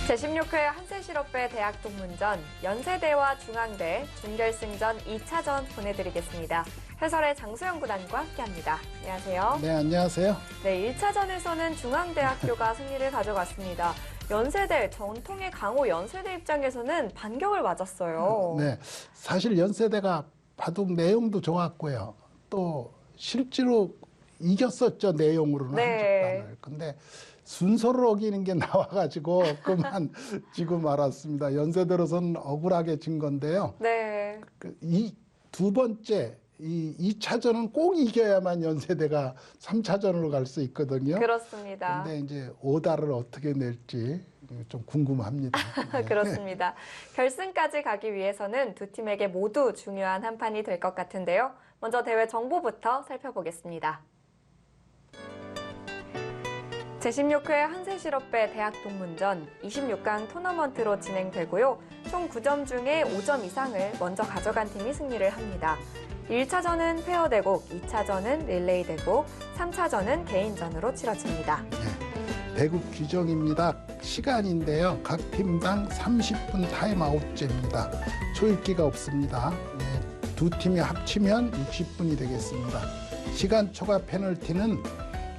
제16회 한세실업배 대학 동문전 연세대와 중앙대 준결승전 2차전 보내드리겠습니다. 해설의 장소영 구단과 함께합니다. 안녕하세요. 네, 안녕하세요. 네, 1차전에서는 중앙대학교가 승리를 가져갔습니다. 연세대, 전통의 강호 연세대 입장에서는 반격을 맞았어요. 네, 사실 연세대가 바둑 내용도 좋았고요. 또 실제로 이겼었죠, 내용으로는 네. 한쪽단을. 근데 순서를 어기는 게 나와가지고 그만 지고 말았습니다. 연세대로서는 억울하게 진 건데요. 네. 이 두 번째, 이 2차전은 꼭 이겨야만 연세대가 3차전으로 갈 수 있거든요. 그렇습니다. 근데 이제 오다를 어떻게 낼지 좀 궁금합니다. 네. 그렇습니다. 결승까지 가기 위해서는 두 팀에게 모두 중요한 한 판이 될 것 같은데요. 먼저 대회 정보부터 살펴보겠습니다. 제16회 한세실업배 대학 동문전 26강 토너먼트로 진행되고요. 총 9점 중에 5점 이상을 먼저 가져간 팀이 승리를 합니다. 1차전은 페어 대국, 2차전은 릴레이 대국, 3차전은 개인전으로 치러집니다. 네, 대국 규정입니다. 시간인데요. 각 팀당 30분 타임아웃제입니다. 초읽기가 없습니다. 네, 두 팀이 합치면 60분이 되겠습니다. 시간 초과 페널티는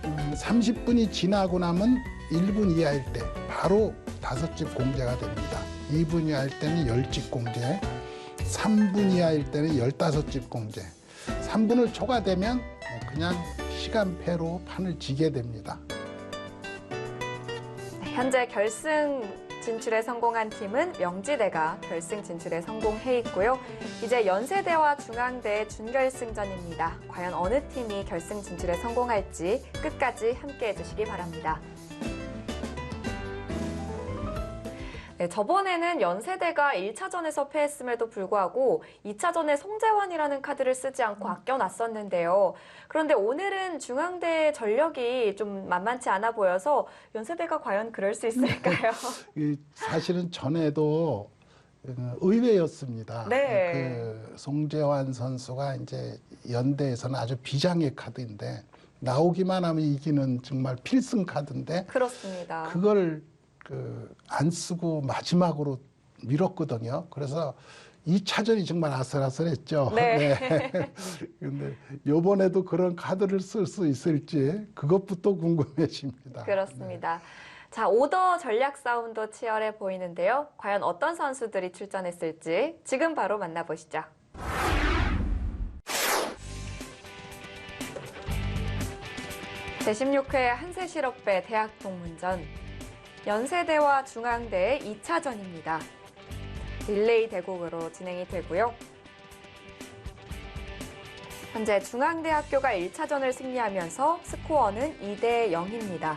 30분이 지나고 나면 1분 이하일 때 바로 5집 공제가 됩니다. 2분 이하일 때는 10집 공제, 3분 이하일 때는 15집 공제, 3분을 초과되면 그냥 시간패로 판을 지게 됩니다. 현재 결승 진출에 성공한 팀은 명지대가 결승 진출에 성공해 있고요. 이제 연세대와 중앙대의 준결승전입니다. 과연 어느 팀이 결승 진출에 성공할지 끝까지 함께해 주시기 바랍니다. 네, 저번에는 연세대가 1차전에서 패했음에도 불구하고 2차전에 송재환이라는 카드를 쓰지 않고 아껴놨었는데요. 그런데 오늘은 중앙대의 전력이 좀 만만치 않아 보여서 연세대가 과연 그럴 수 있을까요? 사실은 전에도 의외였습니다. 네. 그 송재환 선수가 이제 연대에서는 아주 비장의 카드인데 나오기만 하면 이기는 정말 필승 카드인데 그렇습니다. 그걸 안 쓰고 마지막으로 밀었거든요. 그래서 2차전이 정말 아슬아슬했죠. 네. 근데 이번에도 그런 카드를 쓸 수 있을지 그것부터 궁금해집니다. 그렇습니다. 자, 오더 전략 싸움도 치열해 보이는데요. 과연 어떤 선수들이 출전했을지 지금 바로 만나보시죠. 제16회 한세실업배 대학 동문전 연세대와 중앙대의 2차전입니다. 릴레이 대국으로 진행이 되고요. 현재 중앙대학교가 1차전을 승리하면서 스코어는 2대 0입니다.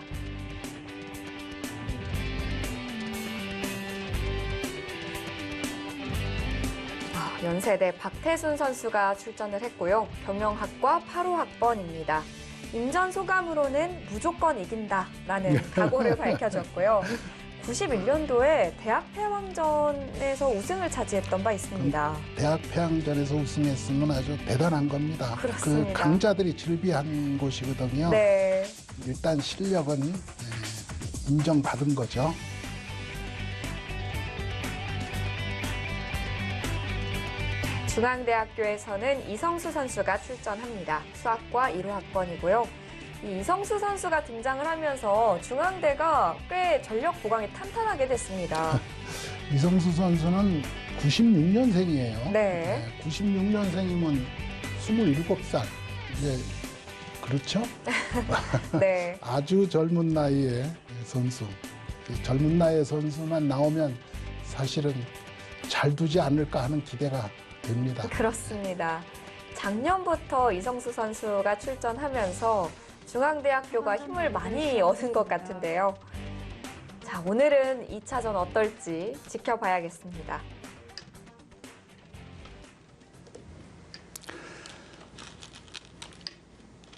연세대 박태순 선수가 출전을 했고요. 경영학과 8호 학번입니다. 임전 소감으로는 무조건 이긴다라는 각오를 밝혀줬고요. 91년도에 대학 폐왕전에서 우승을 차지했던 바 있습니다. 대학 폐왕전에서 우승했으면 아주 대단한 겁니다. 그렇습니다. 그 강자들이 즐비한 곳이거든요. 네. 일단 실력은 인정받은 거죠. 중앙대학교에서는 이성수 선수가 출전합니다. 수학과 1호 학번이고요. 이 이성수 선수가 등장을 하면서 중앙대가 꽤 전력 보강이 탄탄하게 됐습니다. 이성수 선수는 96년생이에요. 네. 96년생이면 27살. 이제 그렇죠? 네. 아주 젊은 나이의 선수. 젊은 나이의 선수만 나오면 사실은 잘 두지 않을까 하는 기대가 됩니다. 그렇습니다. 작년부터 이성수 선수가 출전하면서 중앙대학교가 힘을 많이 얻은 것 같은데요. 자, 오늘은 2차전 어떨지 지켜봐야겠습니다.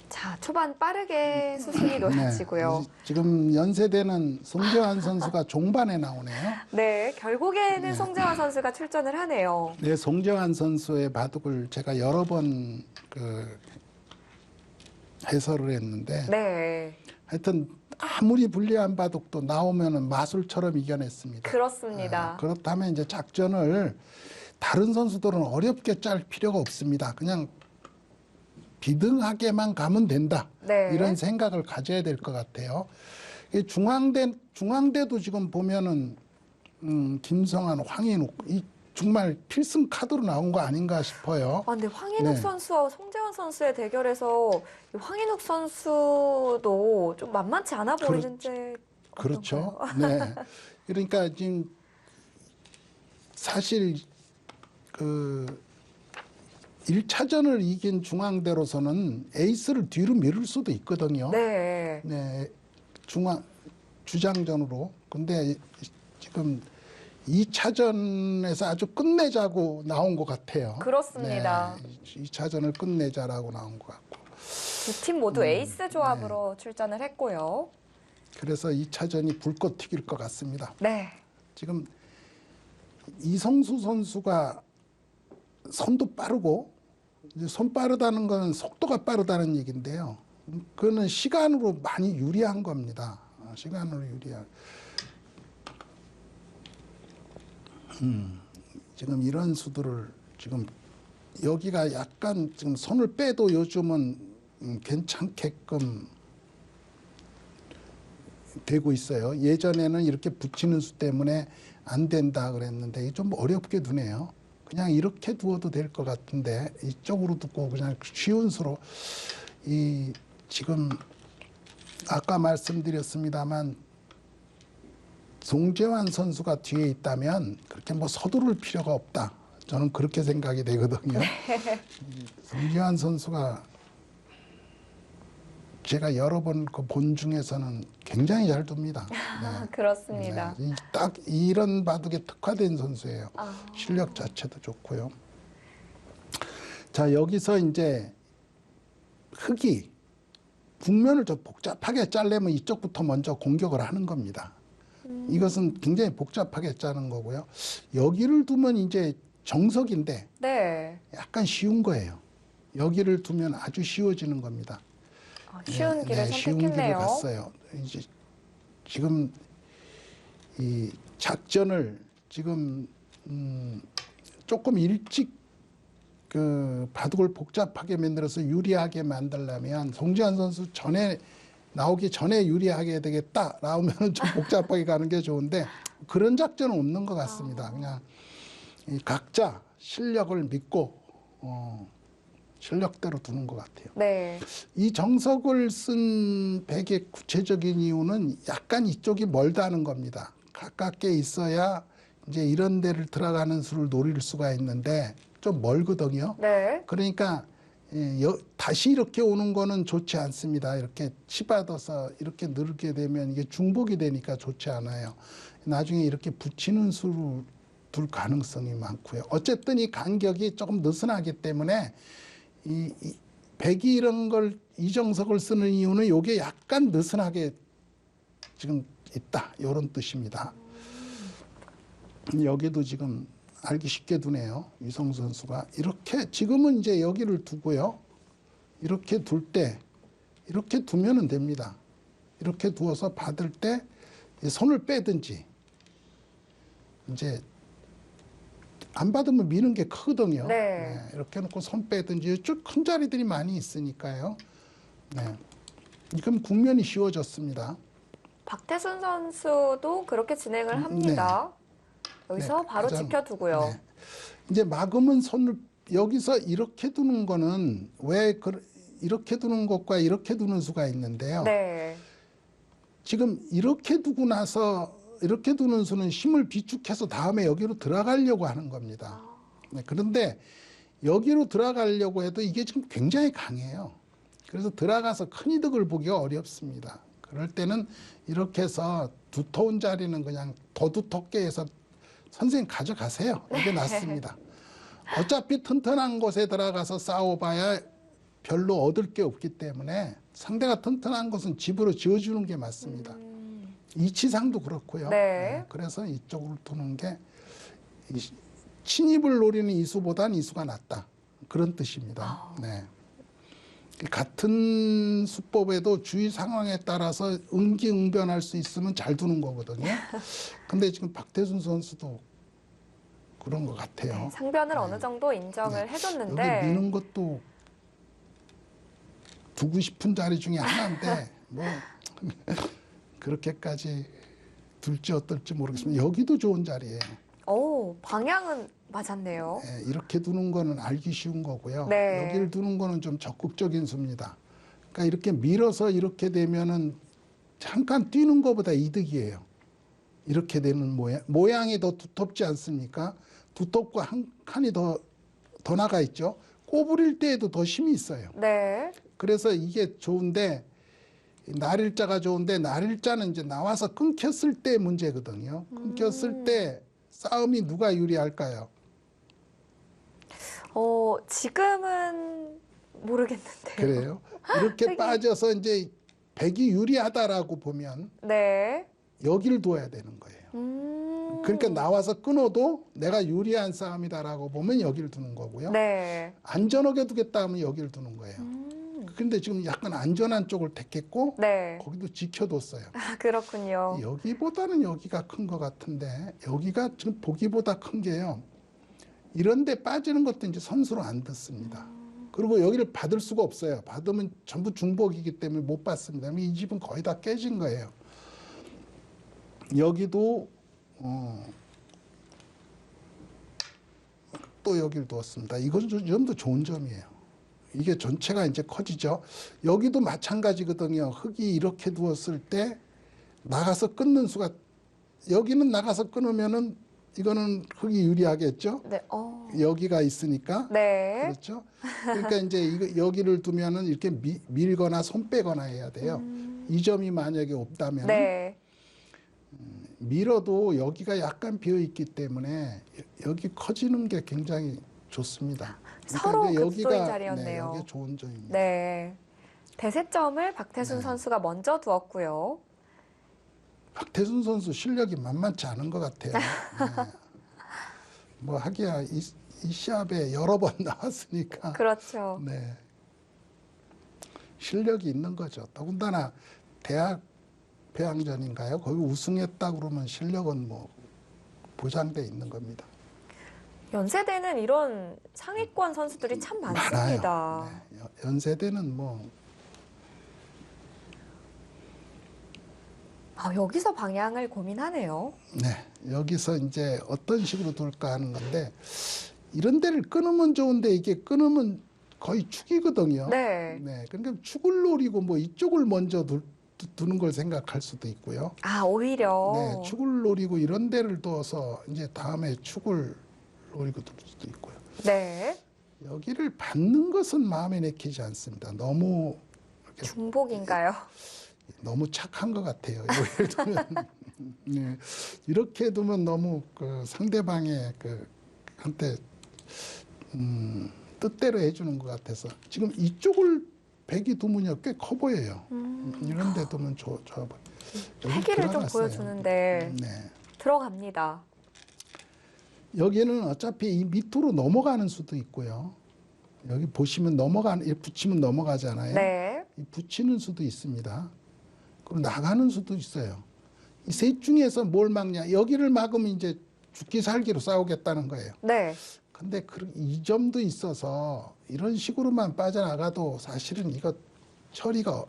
자, 초반 빠르게 수순이 놓여지고요. 네, 지금 연세대는 송재환 선수가 종반에 나오네요. 네, 결국에는 송재환 선수가 출전을 하네요. 네, 송재환 선수의 바둑을 제가 여러 번 해설을 했는데 네. 하여튼 아무리 불리한 바둑도 나오면은 마술처럼 이겨냈습니다. 그렇습니다. 그렇다면 이제 작전을 다른 선수들은 어렵게 짤 필요가 없습니다. 그냥 비등하게만 가면 된다. 네. 이런 생각을 가져야 될 것 같아요. 이 중앙대도 지금 보면은 김성한, 황인욱 이 정말 필승 카드로 나온 거 아닌가 싶어요. 아, 근데 황인욱 네. 선수와 송재환 선수의 대결에서 이 황인욱 선수도 좀 만만치 않아 보이는데 그렇죠. 어떤가요? 네. 그러니까 지금 사실 그 1차전을 이긴 중앙대로서는 에이스를 뒤로 미룰 수도 있거든요. 네. 네. 주장전으로. 근데 지금 2차전에서 아주 끝내자고 나온 것 같아요. 그렇습니다. 네. 2차전을 끝내자라고 나온 것 같고. 두 팀 모두 에이스 조합으로 출전을 했고요. 그래서 2차전이 불꽃 튀길 것 같습니다. 네. 지금 이성수 선수가 손도 빠르고 이제 손 빠르다는 건 속도가 빠르다는 얘기인데요. 그거는 시간으로 많이 유리한 겁니다. 시간으로 유리한. 지금 이런 수들을 지금 여기가 약간 지금 손을 빼도 요즘은 괜찮게끔 되고 있어요. 예전에는 이렇게 붙이는 수 때문에 안 된다 그랬는데 좀 어렵게 두네요. 그냥 이렇게 두어도 될 것 같은데 이쪽으로 두고 그냥 쉬운 수로 이 지금 아까 말씀드렸습니다만 송재환 선수가 뒤에 있다면 그렇게 뭐 서두를 필요가 없다. 저는 그렇게 생각이 되거든요. 송재환 선수가 제가 여러 번 그 본 중에서는 굉장히 잘 둡니다. 네. 그렇습니다. 네. 딱 이런 바둑에 특화된 선수예요. 아. 실력 자체도 좋고요. 자, 여기서 이제 흑이 국면을 좀 복잡하게 짜려면 이쪽부터 먼저 공격을 하는 겁니다. 이것은 굉장히 복잡하게 짜는 거고요. 여기를 두면 이제 정석인데 네. 약간 쉬운 거예요. 여기를 두면 아주 쉬워지는 겁니다. 쉬운 길을 쉬운 길을 선택했네요. 갔어요. 이제 지금 이 작전을 지금 조금 일찍 그 바둑을 복잡하게 만들어서 유리하게 만들려면 송재환 선수 전에 나오기 전에 유리하게 되겠다 나오면 좀 복잡하게 가는 게 좋은데 그런 작전은 없는 것 같습니다. 그냥 이 각자 실력을 믿고 실력대로 두는 것 같아요. 네. 이 정석을 쓴 백의 구체적인 이유는 약간 이쪽이 멀다는 겁니다. 가깝게 있어야 이제 이런 데를 들어가는 수를 노릴 수가 있는데 좀 멀거든요. 네. 그러니까 다시 이렇게 오는 거는 좋지 않습니다. 이렇게 치받아서 이렇게 늘게 되면 이게 중복이 되니까 좋지 않아요. 나중에 이렇게 붙이는 수를 둘 가능성이 많고요. 어쨌든 이 간격이 조금 느슨하기 때문에 이 백이 이런 걸 이정석을 쓰는 이유는 이게 약간 느슨하게 지금 있다 이런 뜻입니다. 여기도 지금 알기 쉽게 두네요. 이성수 선수가 이렇게 지금은 이제 여기를 두고요. 이렇게 둘 때 이렇게 두면은 됩니다. 이렇게 두어서 받을 때 손을 빼든지 이제 안 받으면 미는 게 크거든요. 네. 이렇게 놓고 손 빼든지 쭉 큰 자리들이 많이 있으니까요. 네. 그럼 국면이 쉬워졌습니다. 박태순 선수도 그렇게 진행을 합니다. 여기서 네, 바로 가장, 지켜두고요. 네. 이제 막으면 손을 여기서 이렇게 두는 거는 왜 이렇게 두는 것과 이렇게 두는 수가 있는데요. 네. 지금 이렇게 두고 나서 이렇게 두는 수는 힘을 비축해서 다음에 여기로 들어가려고 하는 겁니다. 네, 그런데 여기로 들어가려고 해도 이게 지금 굉장히 강해요. 그래서 들어가서 큰 이득을 보기가 어렵습니다. 그럴 때는 이렇게 해서 두터운 자리는 그냥 더 두텁게 해서 선생님 가져가세요. 이게 낫습니다. 어차피 튼튼한 곳에 들어가서 싸워봐야 별로 얻을 게 없기 때문에 상대가 튼튼한 곳은 집으로 지어주는 게 맞습니다. 이치상도 그렇고요. 네. 그래서 이쪽으로 두는 게 침입을 노리는 이수보다는 이수가 낫다. 그런 뜻입니다. 네. 같은 수법에도 주의 상황에 따라서 응기응변할 수 있으면 잘 두는 거거든요. 근데 지금 박태순 선수도 그런 것 같아요. 네, 상변을 어느 정도 인정을 여기 해줬는데 미는 것도 두고 싶은 자리 중에 하나인데 뭐 그렇게까지 둘지 어떨지 모르겠습니다. 여기도 좋은 자리예요. 오, 방향은 맞았네요. 예, 이렇게 두는 거는 알기 쉬운 거고요. 네. 여기를 두는 거는 좀 적극적인 수입니다. 그러니까 이렇게 밀어서 이렇게 되면은 잠깐 뛰는 것보다 이득이에요. 이렇게 되는 모양이 더 두텁지 않습니까? 두텁고 한 칸이 더 나가 있죠. 꼬부릴 때에도 더 힘이 있어요. 네. 그래서 이게 좋은데 날일자가 좋은데 날일자는 이제 나와서 끊겼을 때 문제거든요. 끊겼을 때 싸움이 누가 유리할까요? 지금은 모르겠는데요. 그래요. 이렇게 되게- 빠져서 이제 백이 유리하다라고 보면 네. 여기를 둬야 되는 거예요. 그러니까 나와서 끊어도 내가 유리한 싸움이다라고 보면 여기를 두는 거고요. 네. 안전하게 두겠다 하면 여기를 두는 거예요. 근데 지금 약간 안전한 쪽을 택했고 네. 거기도 지켜뒀어요. 아, 그렇군요. 여기보다는 여기가 큰 것 같은데 여기가 지금 보기보다 큰 게요. 이런 데 빠지는 것도 이제 선수로 안 듣습니다. 그리고 여기를 받을 수가 없어요. 받으면 전부 중복이기 때문에 못 받습니다. 이 집은 거의 다 깨진 거예요. 여기도 또 여기를 두었습니다. 이건 좀 더 좋은 점이에요. 이게 전체가 이제 커지죠. 여기도 마찬가지거든요. 흙이 이렇게 두었을 때 나가서 끊는 수가 여기는 나가서 끊으면은 이거는 흙이 유리하겠죠. 네. 여기가 있으니까. 네. 그렇죠. 그러니까 이제 여기를 두면은 이렇게 밀거나 손 빼거나 해야 돼요. 이 점이 만약에 없다면 네. 밀어도 여기가 약간 비어 있기 때문에 여기 커지는 게 굉장히 좋습니다. 서로 이제 급소인 자리였네요. 여기 좋은 점입니다. 네. 대세점을 박태순 선수가 먼저 두었고요. 박태순 선수 실력이 만만치 않은 것 같아요. 네. 뭐 하기야 이 시합에 여러 번 나왔으니까. 그렇죠. 네. 실력이 있는 거죠. 더군다나 대학 배양전인가요? 거기 우승했다 그러면 실력은 뭐 보장돼 있는 겁니다. 연세대는 이런 상위권 선수들이 참 많습니다. 많아요. 네. 연세대는 뭐 여기서 방향을 고민하네요. 네, 여기서 이제 어떤 식으로 둘까 하는 건데 이런 데를 끊으면 좋은데 이게 끊으면 거의 축이거든요. 네. 네, 그러니까 축을 노리고 뭐 이쪽을 먼저 두는 걸 생각할 수도 있고요. 아, 오히려. 네, 축을 노리고 이런 데를 둬서 이제 다음에 축을 노리고 둘 수도 있고요. 네. 여기를 받는 것은 마음에 내키지 않습니다. 너무 중복인가요? 너무 착한 것 같아요. 여기를 두면 네, 이렇게 두면 너무 그 상대방의 그 한테 뜻대로 해주는 것 같아서 지금 이쪽을 백이 두면요 꽤 커 보여요. 이런 데 두면 좋아 보여. 패기를 좀 보여주는데 네. 들어갑니다. 여기는 어차피 이 밑으로 넘어가는 수도 있고요. 여기 보시면 붙이면 넘어가잖아요. 네. 이 붙이는 수도 있습니다. 그럼 나가는 수도 있어요. 이 셋 중에서 뭘 막냐? 여기를 막으면 이제 죽기 살기로 싸우겠다는 거예요. 네. 근데 이 점도 있어서 이런 식으로만 빠져나가도 사실은 이거 처리가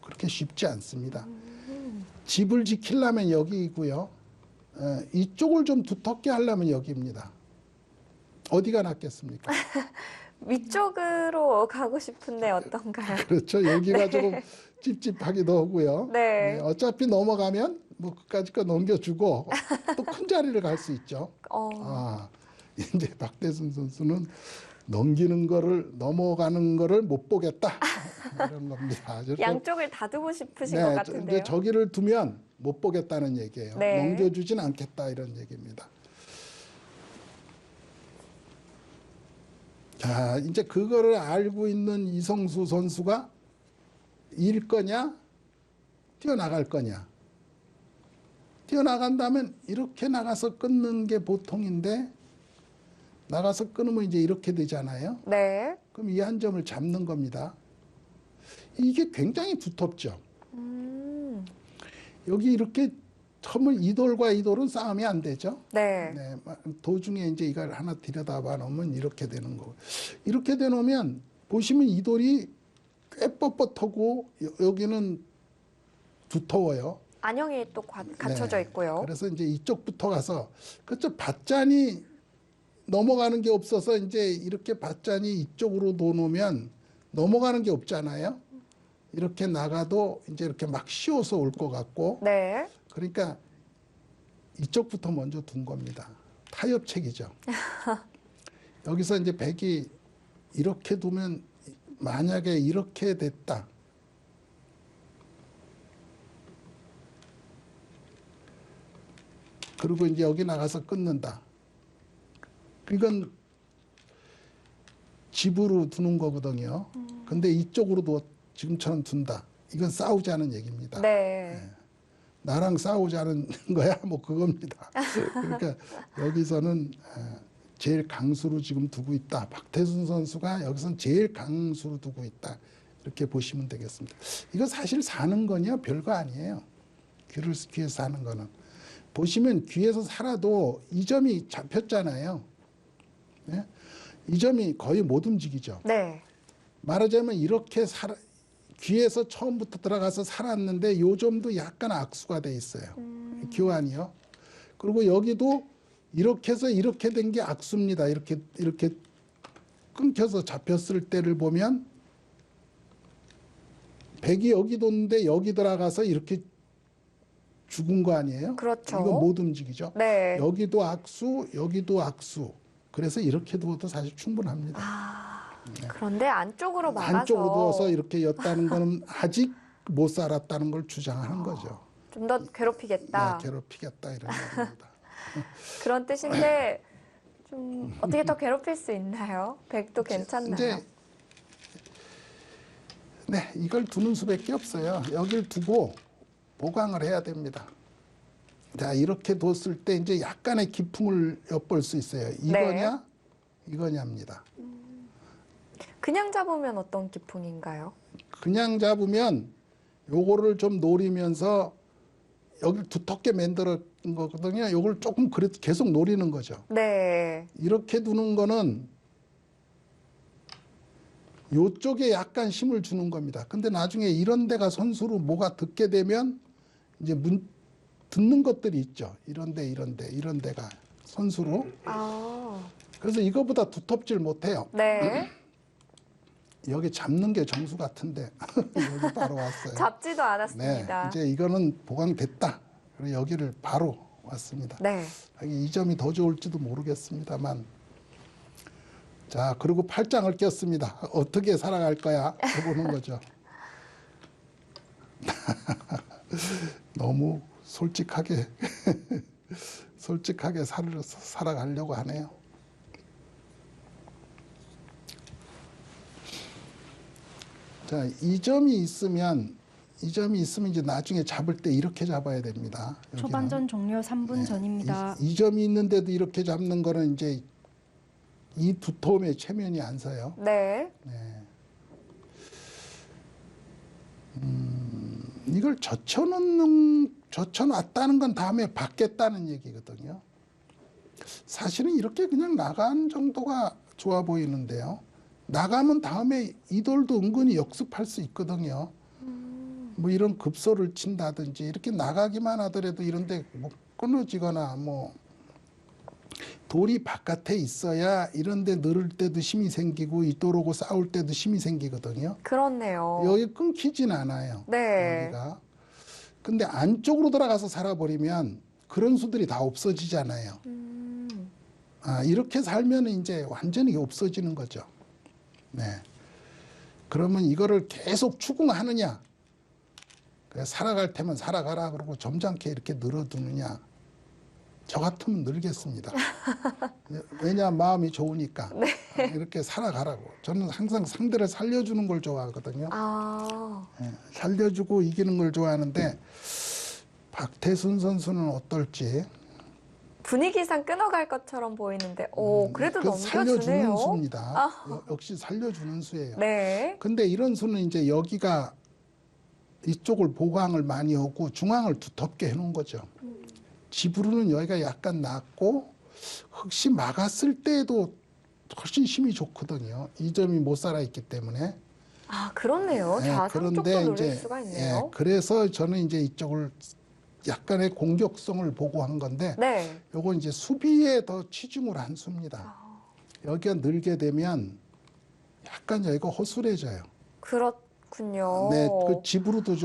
그렇게 쉽지 않습니다. 집을 지키려면 여기이고요. 이쪽을 좀 두텁게 하려면 여기입니다. 어디가 낫겠습니까? 위쪽으로 가고 싶은데 어떤가요? 그렇죠. 여기가 조금 찝찝하기도 하고요. 네. 어차피 넘어가면 뭐 그까짓 거 넘겨주고 또 큰 자리를 갈 수 있죠. 이제 박태순 선수는 넘어가는 거를 못 보겠다. 이런 겁니다. 양쪽을 다 두고 싶으신 네, 것 같은데요. 이제 저기를 두면 못 보겠다는 얘기예요. 네. 넘겨주진 않겠다 이런 얘기입니다. 자, 이제 그거를 알고 있는 이성수 선수가 일 거냐, 뛰어나갈 거냐. 뛰어나간다면 이렇게 나가서 끊는 게 보통인데 나가서 끊으면 이제 이렇게 되잖아요. 네. 그럼 이 한 점을 잡는 겁니다. 이게 굉장히 두텁죠. 음. 여기 이렇게 처음에 이 돌과 이 돌은 싸움이 안 되죠. 네. 네, 도중에 이제 이걸 하나 들여다봐 놓으면 이렇게 되는 거고. 이렇게 돼 놓으면 보시면 이 돌이 꽤 뻣뻣하고 여기는 두터워요. 안형이 또 갖춰져 네. 있고요. 그래서 이제 이쪽부터 가서 그쪽 밭잔이 넘어가는 게 없어서 이제 이렇게 밭잔이 이쪽으로 놓으면 넘어가는 게 없잖아요. 이렇게 나가도 이제 이렇게 막 씌워서 올 것 같고. 네. 그러니까 이쪽부터 먼저 둔 겁니다. 타협책이죠. 여기서 이제 백이 이렇게 두면 만약에 이렇게 됐다. 그리고 이제 여기 나가서 끊는다. 이건 집으로 두는 거거든요. 근데 이쪽으로도 지금처럼 둔다. 이건 싸우자는 얘기입니다. 네. 나랑 싸우자는 거야? 뭐 그겁니다. 그러니까 여기서는 제일 강수로 지금 두고 있다. 박태순 선수가 여기서는 제일 강수로 두고 있다. 이렇게 보시면 되겠습니다. 이거 사실 사는 거냐? 별거 아니에요. 귀에서 사는 거는. 보시면 귀에서 살아도 이 점이 잡혔잖아요. 네? 이 점이 거의 못 움직이죠. 네. 말하자면 이렇게 귀에서 처음부터 들어가서 살았는데 요 점도 약간 악수가 돼 있어요. 교환이요. 그리고 여기도 이렇게 해서 이렇게 된 게 악수입니다. 이렇게 끊겨서 잡혔을 때를 보면 백이 여기 뒀는데 여기 들어가서 이렇게 죽은 거 아니에요? 그렇죠. 이거 못 움직이죠. 네. 여기도 악수, 여기도 악수. 그래서 이렇게 두어도 사실 충분합니다. 그런데 안쪽으로 막아서 한쪽으로 두어서 이렇게 였다는 거는 아직 못 살았다는 걸 주장하는 거죠. 좀 더 괴롭히겠다. 네, 괴롭히겠다 이런 얘기입니다. 그런 뜻인데 좀 어떻게 더 괴롭힐 수 있나요? 백도 괜찮나요? 이제 네, 이걸 두는 수밖에 없어요. 여길 두고 보강을 해야 됩니다. 자, 이렇게 뒀을 때 이제 약간의 기풍을 엿볼 수 있어요. 이거냐, 이거냐입니다. 그냥 잡으면 어떤 기풍인가요? 그냥 잡으면 요거를 좀 노리면서 여기를 두텁게 만들어 거거든요. 요걸 조금 그래도 계속 노리는 거죠. 네. 이렇게 두는 거는 요쪽에 약간 힘을 주는 겁니다. 근데 나중에 이런 데가 선수로 뭐가 듣게 되면 이제 듣는 것들이 있죠. 이런 데가 선수로. 아. 그래서 이거보다 두텁질 못해요. 네. 여기 잡는 게 정수 같은데 여기 바로 왔어요. 잡지도 네, 않았습니다. 이제 이거는 보강됐다. 그리고 여기를 바로 왔습니다. 네. 이 점이 더 좋을지도 모르겠습니다만. 자, 그리고 팔짱을 꼈습니다. 어떻게 살아갈 거야? 해보는 거죠. 너무 솔직하게 살아가려고 하네요. 자, 이 점이 있으면 이제 나중에 잡을 때 이렇게 잡아야 됩니다. 여기는. 초반전 종료 3분 전입니다. 이 점이 있는데도 이렇게 잡는 거는 이제 이 두터움에 체면이 안 서요. 네. 이걸 젖혀놨다는 건 다음에 받겠다는 얘기거든요. 사실은 이렇게 그냥 나간 정도가 좋아 보이는데요. 나가면 다음에 이 돌도 은근히 역습할 수 있거든요. 뭐 이런 급소를 친다든지 이렇게 나가기만 하더라도 이런데 뭐 끊어지거나 뭐 돌이 바깥에 있어야 이런데 늘을 때도 힘이 생기고 이 돌하고 싸울 때도 힘이 생기거든요. 그렇네요. 여기 끊기진 않아요. 네. 여기가. 근데 안쪽으로 들어가서 살아버리면 그런 수들이 다 없어지잖아요. 이렇게 살면 이제 완전히 없어지는 거죠. 네. 그러면 이거를 계속 추궁하느냐, 살아갈 테면 살아가라 그러고 점잖게 이렇게 늘어두느냐, 저 같으면 늘겠습니다. 왜냐, 마음이 좋으니까. 네. 이렇게 살아가라고. 저는 항상 상대를 살려주는 걸 좋아하거든요. 네, 살려주고 이기는 걸 좋아하는데 박태순 선수는 어떨지. 분위기상 끊어갈 것처럼 보이는데, 그래도 살려주는 넘겨주네요. 수입니다. 역시 살려주는 수예요. 네. 근데 이런 수는 이제 여기가 이쪽을 보강을 많이 하고 중앙을 두텁게 해놓은 거죠. 집으로는 여기가 약간 낮고 혹시 막았을 때에도 훨씬 힘이 좋거든요. 이 점이 못 살아있기 때문에. 아, 그렇네요. 예, 좌상 쪽도 노릴 수가 있네요. 그래서 저는 이제 이쪽을 약간의 공격성을 보고 한 건데 네. 요거 이제 수비에 더 치중을 한 수입니다. 여기가 늘게 되면 약간 여기가 허술해져요. 그렇군요. 네, 그 집으로도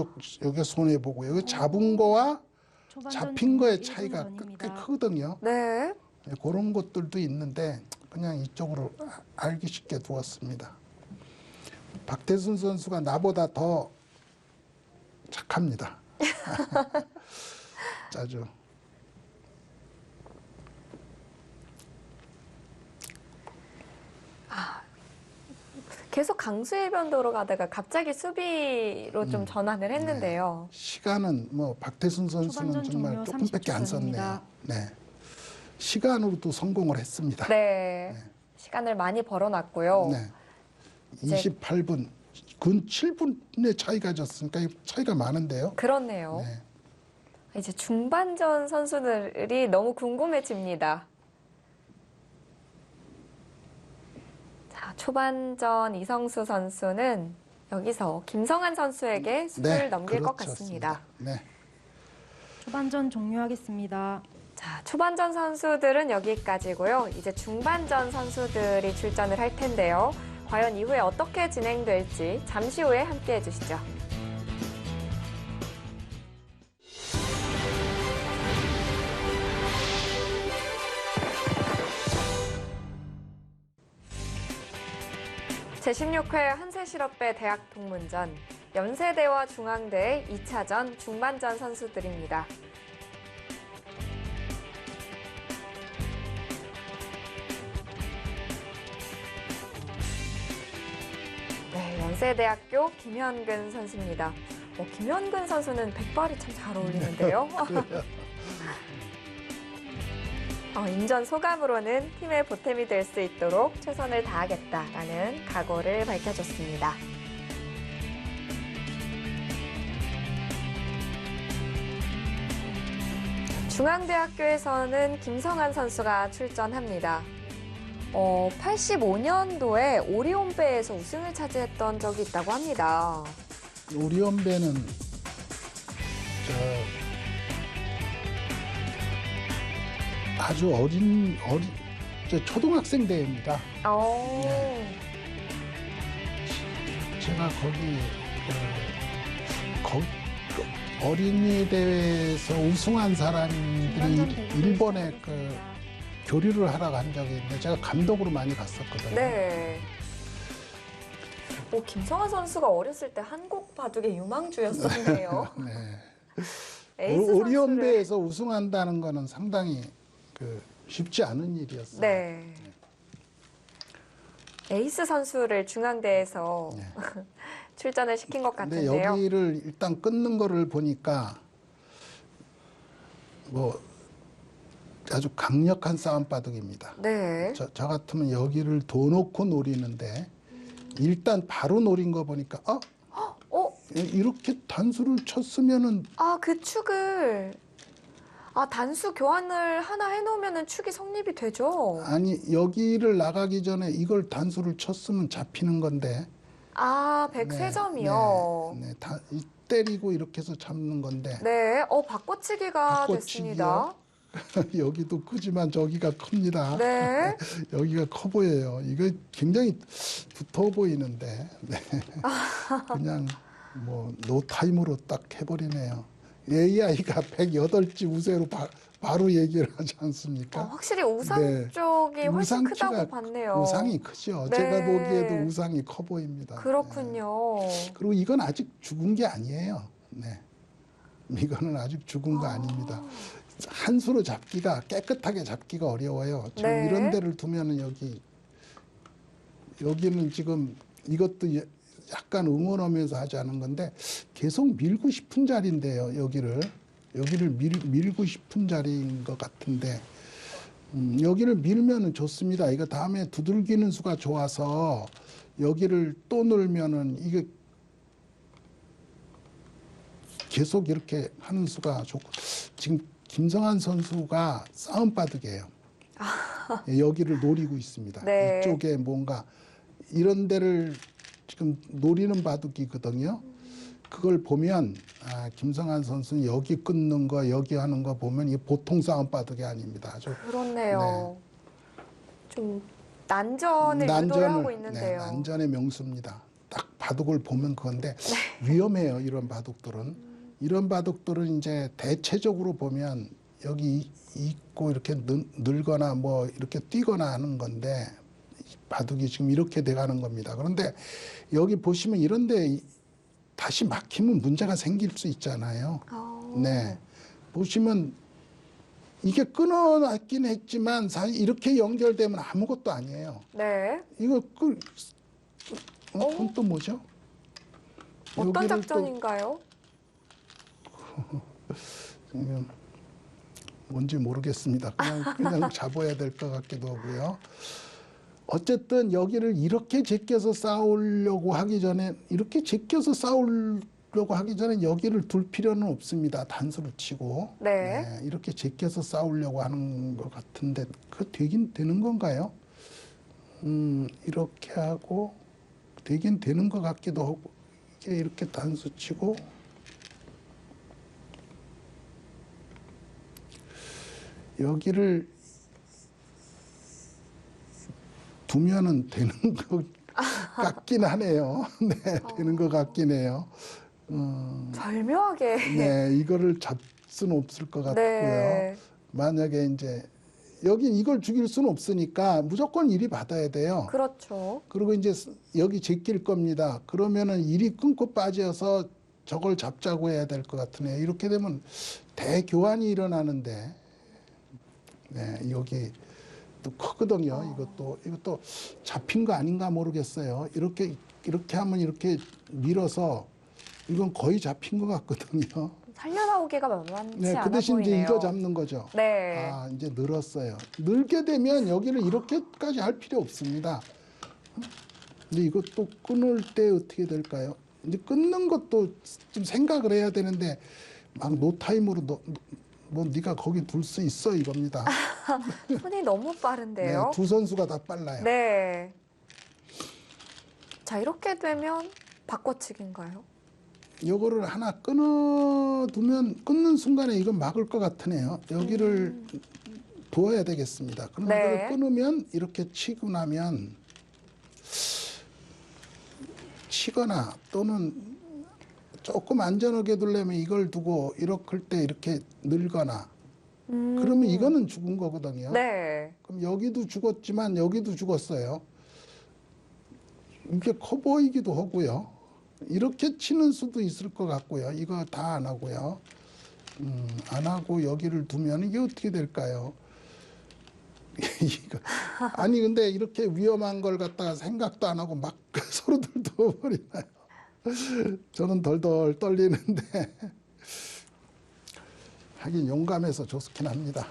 여기 손해 보고 여기 잡은 거와 초반전 잡힌 거의 종료 차이가 1분 꽤 전입니다. 크거든요. 네. 네, 그런 것들도 있는데 그냥 이쪽으로 알기 쉽게 두었습니다. 박태순 선수가 나보다 더 착합니다. 자주. 계속 강수의 변도로 가다가 갑자기 수비로 좀 전환을 했는데요. 시간은 뭐 박태순 선수는 초반전 정말 종료 조금밖에 안 30초 썼네요. 전입니다. 네. 시간으로도 성공을 했습니다. 네. 시간을 많이 벌어놨고요. 네. 이제- 28분, 근 7분의 차이가 졌으니까 차이가 많은데요. 그렇네요. 네. 이제 중반전 선수들이 너무 궁금해집니다. 자, 초반전 이성수 선수는 여기서 김성한 선수에게 수를 넘길 것 같습니다. 네. 초반전 종료하겠습니다. 자, 초반전 선수들은 여기까지고요. 이제 중반전 선수들이 출전을 할 텐데요. 과연 이후에 어떻게 진행될지 잠시 후에 함께 해주시죠. 제16회 한세실업배 대학 동문전 연세대와 중앙대의 2차전 중반전 선수들입니다. 네, 연세대학교 김현근 선수입니다. 김현근 선수는 백발이 참 잘 어울리는데요. 인전 소감으로는 팀의 보탬이 될 수 있도록 최선을 다하겠다라는 각오를 밝혀줬습니다. 중앙대학교에서는 김성한 선수가 출전합니다. 85년도에 오리온배에서 우승을 차지했던 적이 있다고 합니다. 오리온배는 아주 어린 초등학생 대회입니다. 제가 어린이 대회에서 우승한 사람들이 일본에 교류를 하러 간 적이 있는데 제가 감독으로 많이 갔었거든요. 네. 김성환 선수가 어렸을 때 한국 바둑의 유망주였었네요. 네. 에이스 오리온배에서 우승한다는 거는 상당히 쉽지 않은 일이었어요. 네. 에이스 선수를 중앙대에서 네. 출전을 시킨 것 근데 같은데요. 여기를 일단 끊는 거를 보니까 아주 강력한 싸움 바둑입니다. 네. 저 같으면 여기를 둬 놓고 노리는데 일단 바로 노린 거 보니까 이렇게 단수를 쳤으면은 그 축을 단수 교환을 하나 해놓으면 축이 성립이 되죠. 아니 여기를 나가기 전에 이걸 단수를 쳤으면 잡히는 건데 103점이요. 네, 때리고 이렇게 해서 잡는 건데 네. 바꿔치기가 됐습니다. 여기도 크지만 저기가 큽니다. 네. 여기가 커 보여요. 이거 굉장히 두터워 보이는데 그냥 노타임으로 딱 해버리네요. AI가 108지 우세로 바로 얘기를 하지 않습니까? 확실히 우상 네. 쪽이 훨씬 우상치가 크다고 봤네요. 우상이 크죠. 네. 제가 보기에도 우상이 커 보입니다. 그렇군요. 네. 그리고 이건 아직 죽은 게 아니에요. 네. 이거는 아직 죽은 거 아닙니다. 한 수로 깨끗하게 잡기가 어려워요. 지금 네. 이런 데를 두면은 여기는 지금 이것도 약간 응원하면서 하지 않은 건데 계속 밀고 싶은 자리인데요. 여기를 밀고 싶은 자리인 것 같은데 여기를 밀면은 좋습니다. 이거 다음에 두들기는 수가 좋아서 여기를 또 넣으면은 이게 계속 이렇게 하는 수가 좋고, 지금 김성한 선수가 싸움 바둑이에요. 여기를 노리고 있습니다. 네. 이쪽에 뭔가 이런 데를 지금 노리는 바둑이거든요. 그걸 보면 김성한 선수는 여기 끊는 거, 여기 하는 거 보면 이게 보통 싸움 바둑이 아닙니다. 아주 그렇네요. 좀 난전을 유도하고 있는데요. 난전의 명수입니다. 딱 바둑을 보면 그건데 위험해요. 이런 바둑들은. 이런 바둑들은 이제 대체적으로 보면 여기 있고 이렇게 늘거나 뭐 이렇게 뛰거나 하는 건데 바둑이 지금 이렇게 돼가는 겁니다. 그런데 여기 보시면 이런데 다시 막히면 문제가 생길 수 있잖아요. 네, 보시면 이게 끊어놨긴 했지만 사실 이렇게 연결되면 아무것도 아니에요. 네. 이거 그건 또 뭐죠? 어떤 여기를 작전인가요? 지금 뭔지 모르겠습니다. 그냥 잡아야 될 것 같기도 하고요. 어쨌든 여기를 이렇게 제껴서 싸우려고 하기 전에 여기를 둘 필요는 없습니다. 단수를 치고. 네. 이렇게 제껴서 싸우려고 하는 것 같은데 그 되긴 되는 건가요? 이렇게 하고 되긴 되는 것 같기도 하고 이렇게 단수 치고 여기를 두면은 되는 것 같긴 하네요. 네, 되는 것 같긴 해요. 절묘하게. 네, 이거를 잡 수는 없을 것 같고요. 네. 만약에 이제 여기 이걸 죽일 수는 없으니까 무조건 이리 받아야 돼요. 그렇죠. 그리고 이제 여기 제낄 겁니다. 그러면은 이리 끊고 빠져서 저걸 잡자고 해야 될 것 같으네요. 이렇게 되면 대교환이 일어나는데, 네, 여기 또 크거든요. 이것도 잡힌 거 아닌가 모르겠어요. 이렇게 하면 이렇게 밀어서 이건 거의 잡힌 것 같거든요. 살려나오기가 만만치 네, 않아 그 대신 보이네요. 이제 이거 잡는 거죠. 네. 이제 늘었어요. 늘게 되면 여기를 이렇게까지 할 필요 없습니다. 근데 이것도 끊을 때 어떻게 될까요? 이제 끊는 것도 좀 생각을 해야 되는데 막 노타임으로 뭐 네가 거기 둘 수 있어 이겁니다. 손이 너무 빠른데요. 네, 두 선수가 다 빨라요. 네. 자, 이렇게 되면 바꿔치기인가요? 요거를 하나 끊어두면 끊는 순간에 이건 막을 것 같으네요. 여기를 두어야 되겠습니다. 그럼 네. 이걸 끊으면 이렇게 치고 나면 치거나 또는 조금 안전하게 두려면 이걸 두고 이렇게 때 이렇게 늘거나 그러면 이거는 죽은 거거든요. 네. 그럼 여기도 죽었지만 여기도 죽었어요. 이게 커 보이기도 하고요. 이렇게 치는 수도 있을 것 같고요. 이거 다 안 하고요. 안 하고 여기를 두면 이게 어떻게 될까요? 아니 근데 이렇게 위험한 걸 갖다가 생각도 안 하고 막 서로들 두어버리나요? 저는 덜덜 떨리는데 하긴 용감해서 좋긴 합니다.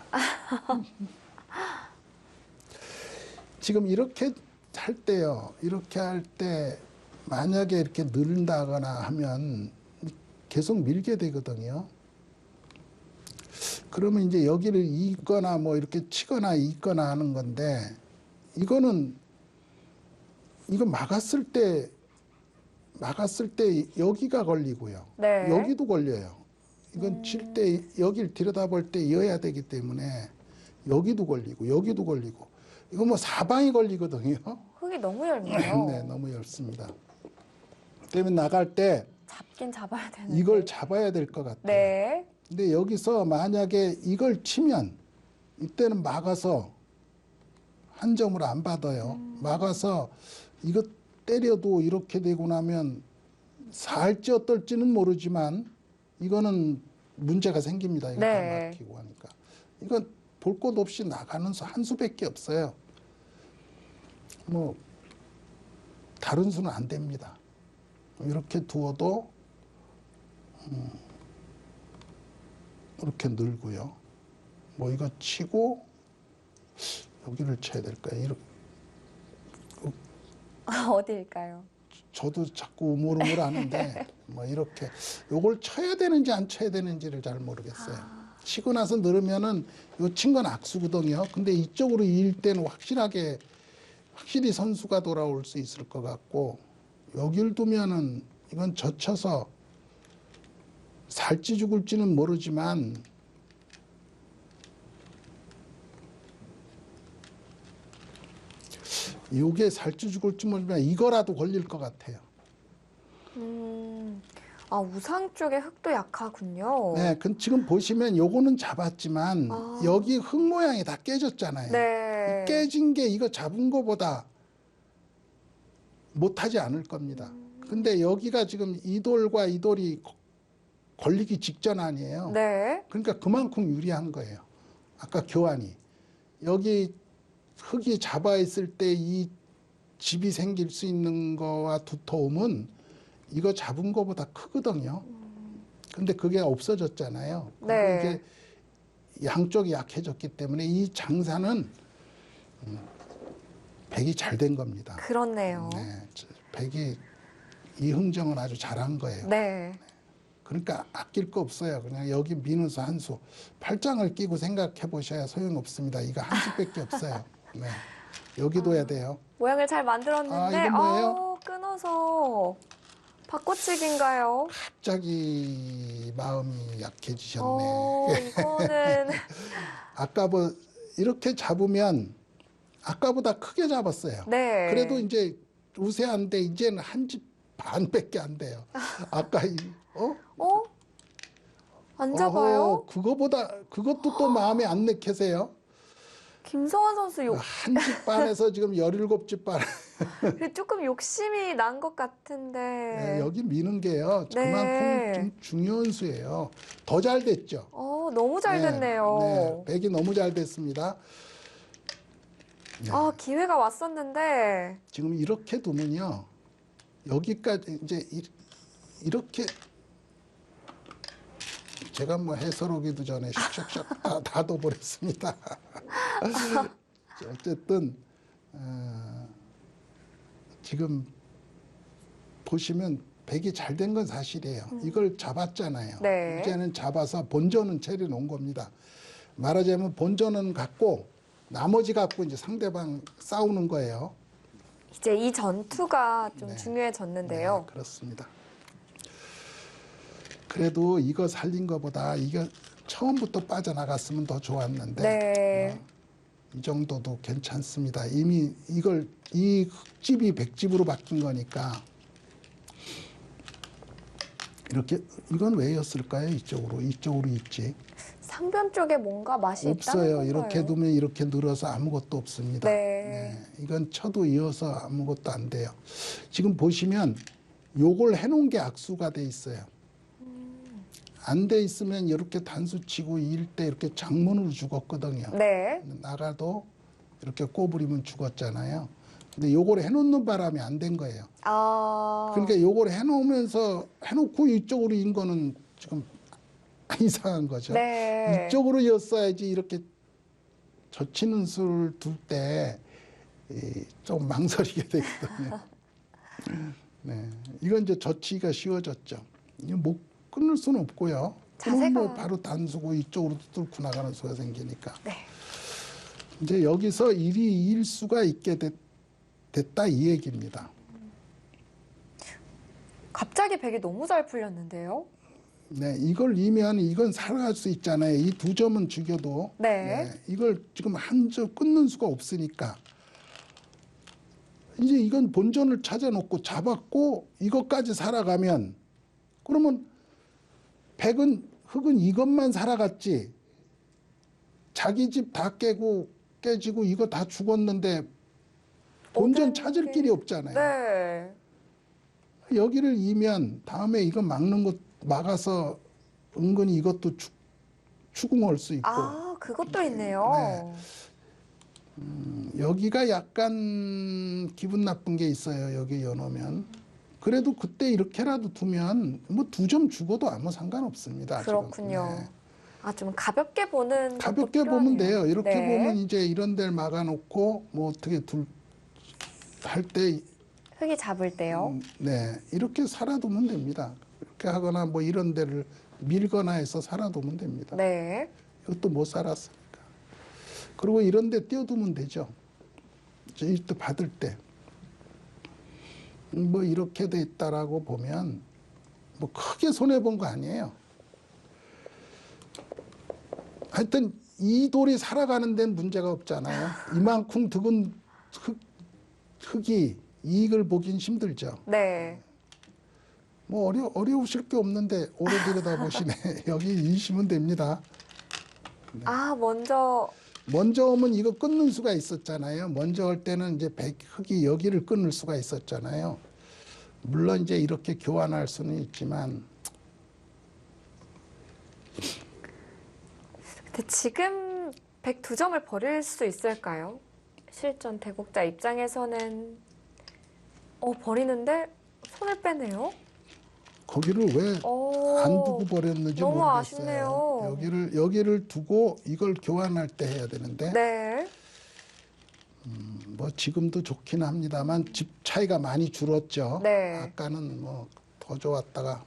지금 이렇게 할 때요. 이렇게 할 때 만약에 이렇게 늘다거나 하면 계속 밀게 되거든요. 그러면 이제 여기를 잇거나 뭐 이렇게 치거나 잇거나 하는 건데 이건 막았을 때 여기가 걸리고요. 네. 여기도 걸려요. 이건 칠 때 여기를 들여다볼 때 이어야 되기 때문에 여기도 걸리고 여기도 걸리고 이거 뭐 사방이 걸리거든요. 흙이 너무 얇네요. 네, 너무 얇습니다. 때문에 나갈 때 잡긴 잡아야 되는데. 이걸 잡아야 될 것 같아요. 네. 근데 여기서 만약에 이걸 치면 이때는 막아서 한 점을 안 받아요. 막아서 이거 때려도 이렇게 되고 나면 살지 어떨지는 모르지만 이거는 문제가 생깁니다. 이거 네. 다 막히고 하니까. 이건 볼 것 없이 나가는 수 한 수밖에 없어요. 뭐 다른 수는 안 됩니다. 이렇게 두어도 이렇게 늘고요. 뭐 이거 치고 여기를 쳐야 될까요? 이렇게. 어디일까요? 저도 자꾸 우물우물 하는데 뭐 이렇게 요걸 쳐야 되는지 안 쳐야 되는지를 잘 모르겠어요. 치고 나서 늘으면은 요 친 건 악수거든요. 근데 이쪽으로 이을 때는 확실히 선수가 돌아올 수 있을 것 같고, 여길 두면은 이건 젖혀서 살지 죽을지는 모르지만 요게 살지 죽을지 모르지만 이거라도 걸릴 것 같아요. 우상 쪽에 흙도 약하군요. 네, 지금 보시면 요거는 잡았지만 여기 흙 모양이 다 깨졌잖아요. 네. 깨진 게 이거 잡은 거보다 못하지 않을 겁니다. 근데 여기가 지금 이 돌과 이 돌이 걸리기 직전 아니에요. 네. 그러니까 그만큼 유리한 거예요. 아까 교환이. 여기 흙이 잡아 있을 때 이 집이 생길 수 있는 거와 두터움은 이거 잡은 거보다 크거든요. 근데 그게 없어졌잖아요. 네. 이게 양쪽이 약해졌기 때문에 이 장사는 백이 잘 된 겁니다. 그렇네요. 네, 백이 이 흥정은 아주 잘한 거예요. 네. 그러니까 아낄 거 없어요. 그냥 여기 미누스 한 수. 팔짱을 끼고 생각해 보셔야 소용없습니다. 이거 한 수밖에 없어요. 네. 여기 둬야 돼요. 모양을 잘 만들었는데, 이건 뭐예요? 끊어서 바꿔치기인가요? 갑자기 마음이 약해지셨네. 이거는 아까 뭐 이렇게 잡으면 아까보다 크게 잡았어요. 네. 그래도 이제 우세한데 이제는 한 집 반밖에 안 돼요. 아까 안 잡아요? 그것도 또 마음에 안 내켜세요. 김성환 선수 한 집 반에서 지금 17집 반. 조금 욕심이 난 것 같은데. 네, 여기 미는 게요. 네. 그만큼 좀 중요한 수예요. 더 잘 됐죠. 너무 잘 됐네요. 네, 백이 너무 잘 됐습니다. 네. 기회가 왔었는데. 지금 이렇게 두면요. 여기까지 이제 이렇게 제가 뭐 해설하기도 전에 슉슉슉 다 둬버렸습니다. 어쨌든 지금 보시면 백이 잘 된 건 사실이에요. 이걸 잡았잖아요. 네. 이제는 잡아서 본전은 차려놓은 겁니다. 말하자면 본전은 갖고 나머지 갖고 이제 상대방 싸우는 거예요. 이제 이 전투가 좀 네. 중요해졌는데요. 네, 그렇습니다. 그래도 이거 살린 것보다 이거 처음부터 빠져나갔으면 더 좋았는데 네. 이 정도도 괜찮습니다. 이미 이 흙집이 백집으로 바뀐 거니까 이렇게 이건 왜였을까요? 이쪽으로 있지. 상변 쪽에 뭔가 맛이 있다는 없어요. 건가요? 이렇게 두면 이렇게 늘어서 아무것도 없습니다. 네. 이건 쳐도 이어서 아무것도 안 돼요. 지금 보시면 요걸 해놓은 게 악수가 돼 있어요. 안 돼 있으면 이렇게 단수 치고 이을 때 이렇게 장문으로 죽었거든요. 네. 나가도 이렇게 꼬부리면 죽었잖아요. 근데 요걸 해놓는 바람에 안 된 거예요. 그러니까 요걸 해놓고 이쪽으로 인 거는 지금 이상한 거죠. 네. 이쪽으로 였어야지 이렇게 젖히는 수를 둘 때 좀 망설이게 되거든요. 네, 이건 이제 젖히기가 쉬워졌죠. 이거 못 끊을 수는 없고요. 끊으면 뭐 바로 단수고 이쪽으로 뚫고 나가는 수가 생기니까. 네. 이제 여기서 일이 이을 수가 있게 됐다 이 얘기입니다. 갑자기 백이 너무 잘 풀렸는데요. 네, 이걸 이면 이건 살아갈 수 있잖아요. 이 두 점은 죽여도. 네. 이걸 지금 한 점 끊는 수가 없으니까. 이제 이건 본전을 찾아놓고 잡았고 이것까지 살아가면 그러면 흙은 이것만 살아갔지. 자기 집 다 깨지고 이거 다 죽었는데 본전 찾을 길이 없잖아요. 네. 여기를 이면 다음에 이거 막는 것 막아서 은근히 이것도 추궁할 수 있고. 그것도 있네요. 여기가 약간 기분 나쁜 게 있어요. 여기 여놓으면. 그래도 그때 이렇게라도 두면 뭐 2점 죽어도 아무 상관없습니다. 그렇군요. 지금. 아, 좀 가볍게 보는 것도 가볍게 보면 필요하네요. 돼요. 이렇게 네. 보면 이제 이런 데를 막아놓고 뭐 어떻게 할 때, 흙이 잡을 때요. 네, 이렇게 살아두면 됩니다. 이렇게 하거나 뭐 이런 데를 밀거나 해서 살아두면 됩니다. 네. 이것도 못 살았으니까. 그리고 이런 데 띄워두면 되죠. 이때 받을 때. 뭐 이렇게 돼 있다라고 보면 뭐 크게 손해본 거 아니에요. 하여튼 이 돌이 살아가는 데는 문제가 없잖아요. 이만큼 득은 흙이 이익을 보긴 힘들죠. 네. 뭐 어려우실 게 없는데 오래 들여다보시네. 여기 이시면 됩니다. 아, 먼저 먼저 오면 이거 끊는 수가 있었잖아요. 먼저 올 때는 이제 흙이 여기를 끊을 수가 있었잖아요. 물론 이제 이렇게 교환할 수는 있지만 근데 지금 102점을 버릴 수 있을까요? 실전 대국자 입장에서는 버리는데 손을 빼네요. 거기를 왜 안 두고 버렸는지 너무 모르겠어요. 아쉽네요. 여기를 두고 이걸 교환할 때 해야 되는데 네. 뭐 지금도 좋긴 합니다만 집 차이가 많이 줄었죠. 네. 아까는 뭐 더 좋았다가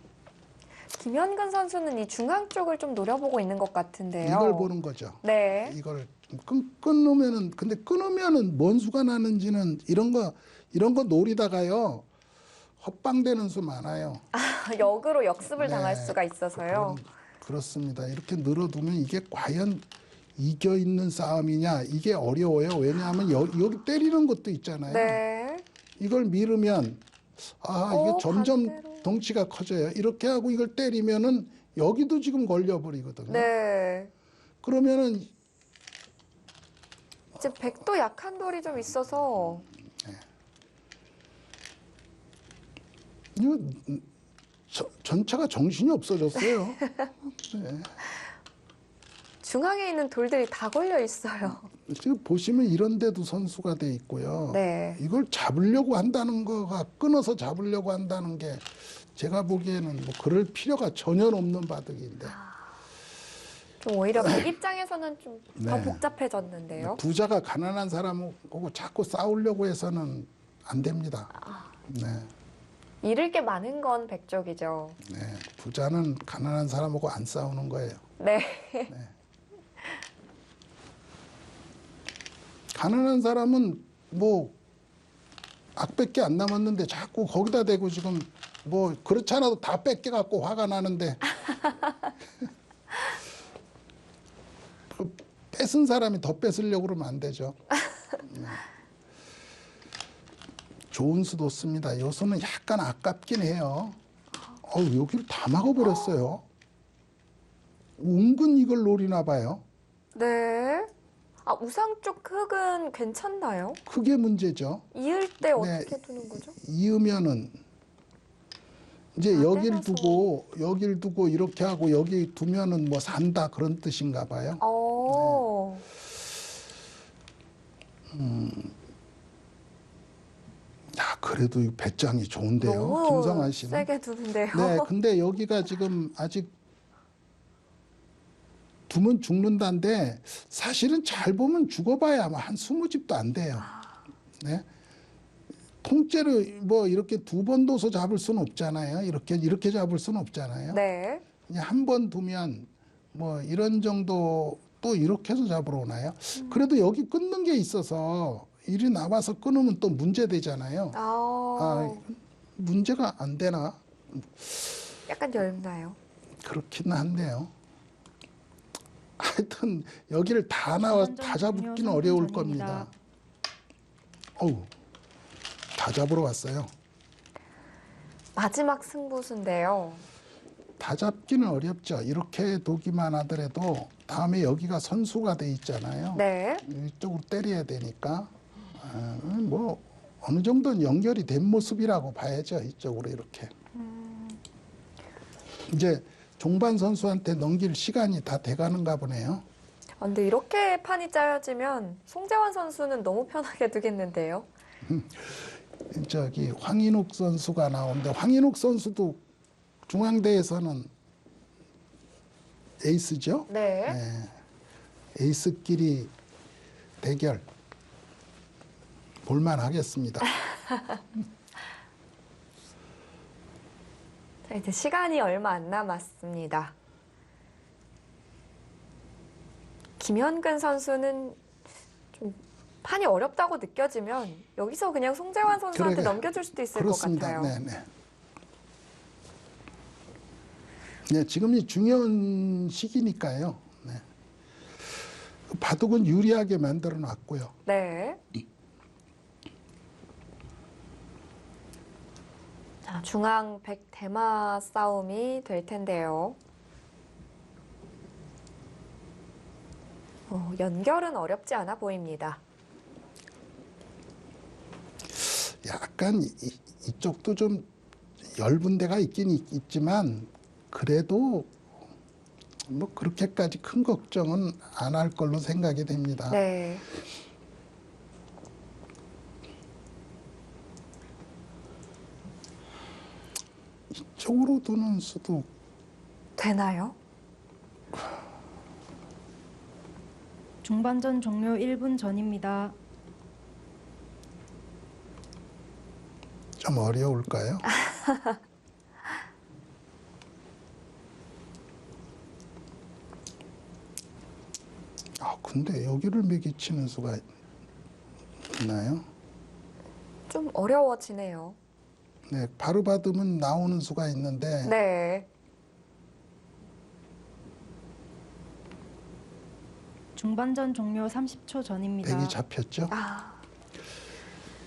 김현근 선수는 이 중앙 쪽을 좀 노려보고 있는 것 같은데요. 이걸 보는 거죠. 네. 이걸 끊으면은 근데 끊으면은 뭔 수가 나는지는 이런 거 노리다가요 헛방되는 수 많아요. 역으로 역습을 네. 당할 수가 있어서요. 그렇습니다. 이렇게 늘어두면 이게 과연 이겨 있는 싸움이냐 이게 어려워요. 왜냐하면 여기 때리는 것도 있잖아요. 네. 이걸 밀으면 이게 점점 반대로. 덩치가 커져요. 이렇게 하고 이걸 때리면은 여기도 지금 걸려버리거든요. 네. 그러면은 이제 백도 약한 돌이 좀 있어서 이거 전체가 정신이 없어졌어요. 네. 중앙에 있는 돌들이 다 걸려 있어요. 지금 보시면 이런 데도 선수가 돼 있고요. 네. 이걸 잡으려고 한다는 거가 끊어서 잡으려고 한다는 게 제가 보기에는 뭐 그럴 필요가 전혀 없는 바둑인데 좀 오히려 백 입장에서는 좀 더 네. 복잡해졌는데요. 부자가 가난한 사람하고 자꾸 싸우려고 해서는 안 됩니다. 네. 잃을 게 많은 건 백쪽이죠. 네. 부자는 가난한 사람하고 안 싸우는 거예요. 네. 가난한 사람은 뭐 악밖에 안 남았는데 자꾸 거기다 대고 지금 뭐 그렇지 않아도 다 뺏겨갖고 화가 나는데 그 뺏은 사람이 더 뺏으려고 그러면 안 되죠. 네. 좋은 수도 씁니다. 요 수는 약간 아깝긴 해요. 여기를 다 막아버렸어요. 은근 이걸 노리나 봐요. 네. 아, 우상 쪽 흙은 괜찮나요? 크게 문제죠. 이을 때 네. 어떻게 두는 거죠? 이으면은 이제 여길 때려서. 두고 이렇게 하고 여기 두면은 뭐 산다 그런 뜻인가 봐요. 야, 그래도 이 배짱이 좋은데요. 너무 김성환 씨는. 세게 두는데요. 네, 근데 여기가 지금 아직 두면 죽는다는데 사실은 잘 보면 죽어봐야 아마 한 20집도 안 돼요. 네. 통째로 뭐 이렇게 두 번 둬서 잡을 수는 없잖아요. 이렇게 잡을 수는 없잖아요. 네. 그냥 한 번 두면 뭐 이런 정도 또 이렇게 해서 잡으러 오나요? 그래도 여기 끊는 게 있어서 이리 나와서 끊으면 또 문제 되잖아요. 문제가 안 되나? 약간 얇나요? 그렇긴 한데요. 하여튼 여기를 다 나와 다 잡기는 어려울 겁니다. 다 잡으러 왔어요. 마지막 승부수인데요. 다 잡기는 어렵죠. 이렇게 두기만 하더라도 다음에 여기가 선수가 돼 있잖아요. 네. 이쪽으로 때려야 되니까 뭐 어느 정도는 연결이 된 모습이라고 봐야죠. 이쪽으로 이렇게. 이제 종반 선수한테 넘길 시간이 다 돼가는가 보네요. 근데 이렇게 판이 짜여지면 송재환 선수는 너무 편하게 두겠는데요. 저기 황인욱 선수가 나오는데 황인욱 선수도 중앙대에서는 에이스죠. 네. 네. 에이스끼리 대결 볼만하겠습니다. 자, 이제 시간이 얼마 안 남았습니다. 김현근 선수는 좀 판이 어렵다고 느껴지면 여기서 그냥 송재환 선수한테 그러게. 넘겨줄 수도 있을 그렇습니다. 것 같아요. 네. 네, 지금이 중요한 시기니까요. 네. 바둑은 유리하게 만들어 놨고요. 네. 자, 중앙 100 대마 싸움이 될 텐데요. 연결은 어렵지 않아 보입니다. 약간 이쪽도 좀 엷은 데가 있긴 있지만 그래도 뭐 그렇게까지 큰 걱정은 안 할 걸로 생각이 됩니다. 네. 이쪽으로 두는 수도 되나요? 중반전 종료 1분 전입니다. 좀 어려울까요? 근데 여기를 매기치는 수가 있나요? 좀 어려워지네요. 네, 바로 받으면 나오는 수가 있는데 네. 중반전 종료 30초 전입니다. 백이 잡혔죠? 아,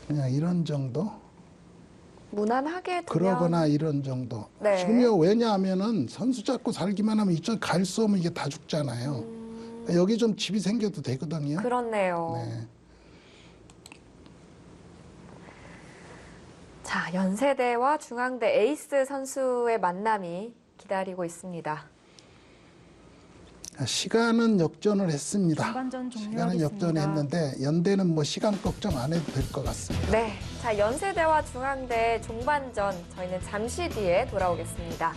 그냥 이런 정도? 무난하게 두면 그러거나 이런 정도. 네. 지금요, 왜냐하면은 선수 잡고 살기만 하면 이쪽 갈 수 없으면 이게 다 죽잖아요. 여기 좀 집이 생겨도 되거든요. 그렇네요. 네. 자, 연세대와 중앙대 에이스 선수의 만남이 기다리고 있습니다. 시간은 역전을 했습니다. 중반전 시간은 종료하겠습니다. 역전했는데 연대는 뭐 시간 걱정 안 해도 될 것 같습니다. 네. 자, 연세대와 중앙대 종반전 저희는 잠시 뒤에 돌아오겠습니다.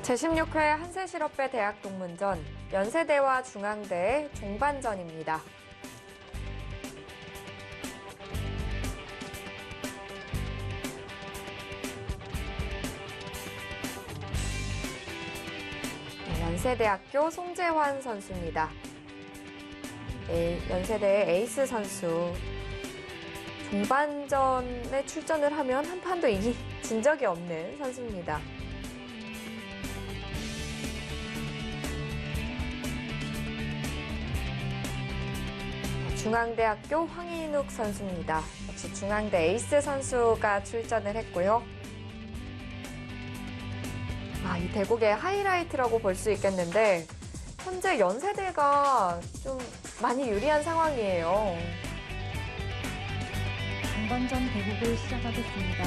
제16회 한세실업배 대학 동문전 연세대와 중앙대의 종반전입니다. 연세대학교 송재환 선수입니다. 연세대의 에이스 선수. 종반전에 출전을 하면 한 판도 이긴 적이 없는 선수입니다. 중앙대학교 황인욱 선수입니다. 역시 중앙대 에이스 선수가 출전을 했고요. 이 대국의 하이라이트라고 볼 수 있겠는데 현재 연세대가 좀 많이 유리한 상황이에요. 중반전 대국을 시작하겠습니다.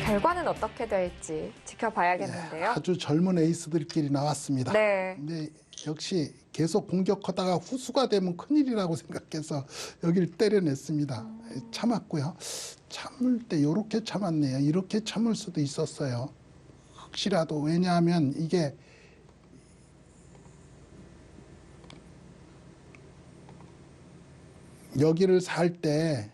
결과는 어떻게 될지 지켜봐야겠는데요. 아주 젊은 에이스들끼리 나왔습니다. 네. 근데 역시 계속 공격하다가 후수가 되면 큰일이라고 생각해서 여기를 때려냈습니다. 참았고요. 참을 때 이렇게 참았네요. 이렇게 참을 수도 있었어요. 혹시라도. 왜냐하면 이게 여기를 살 때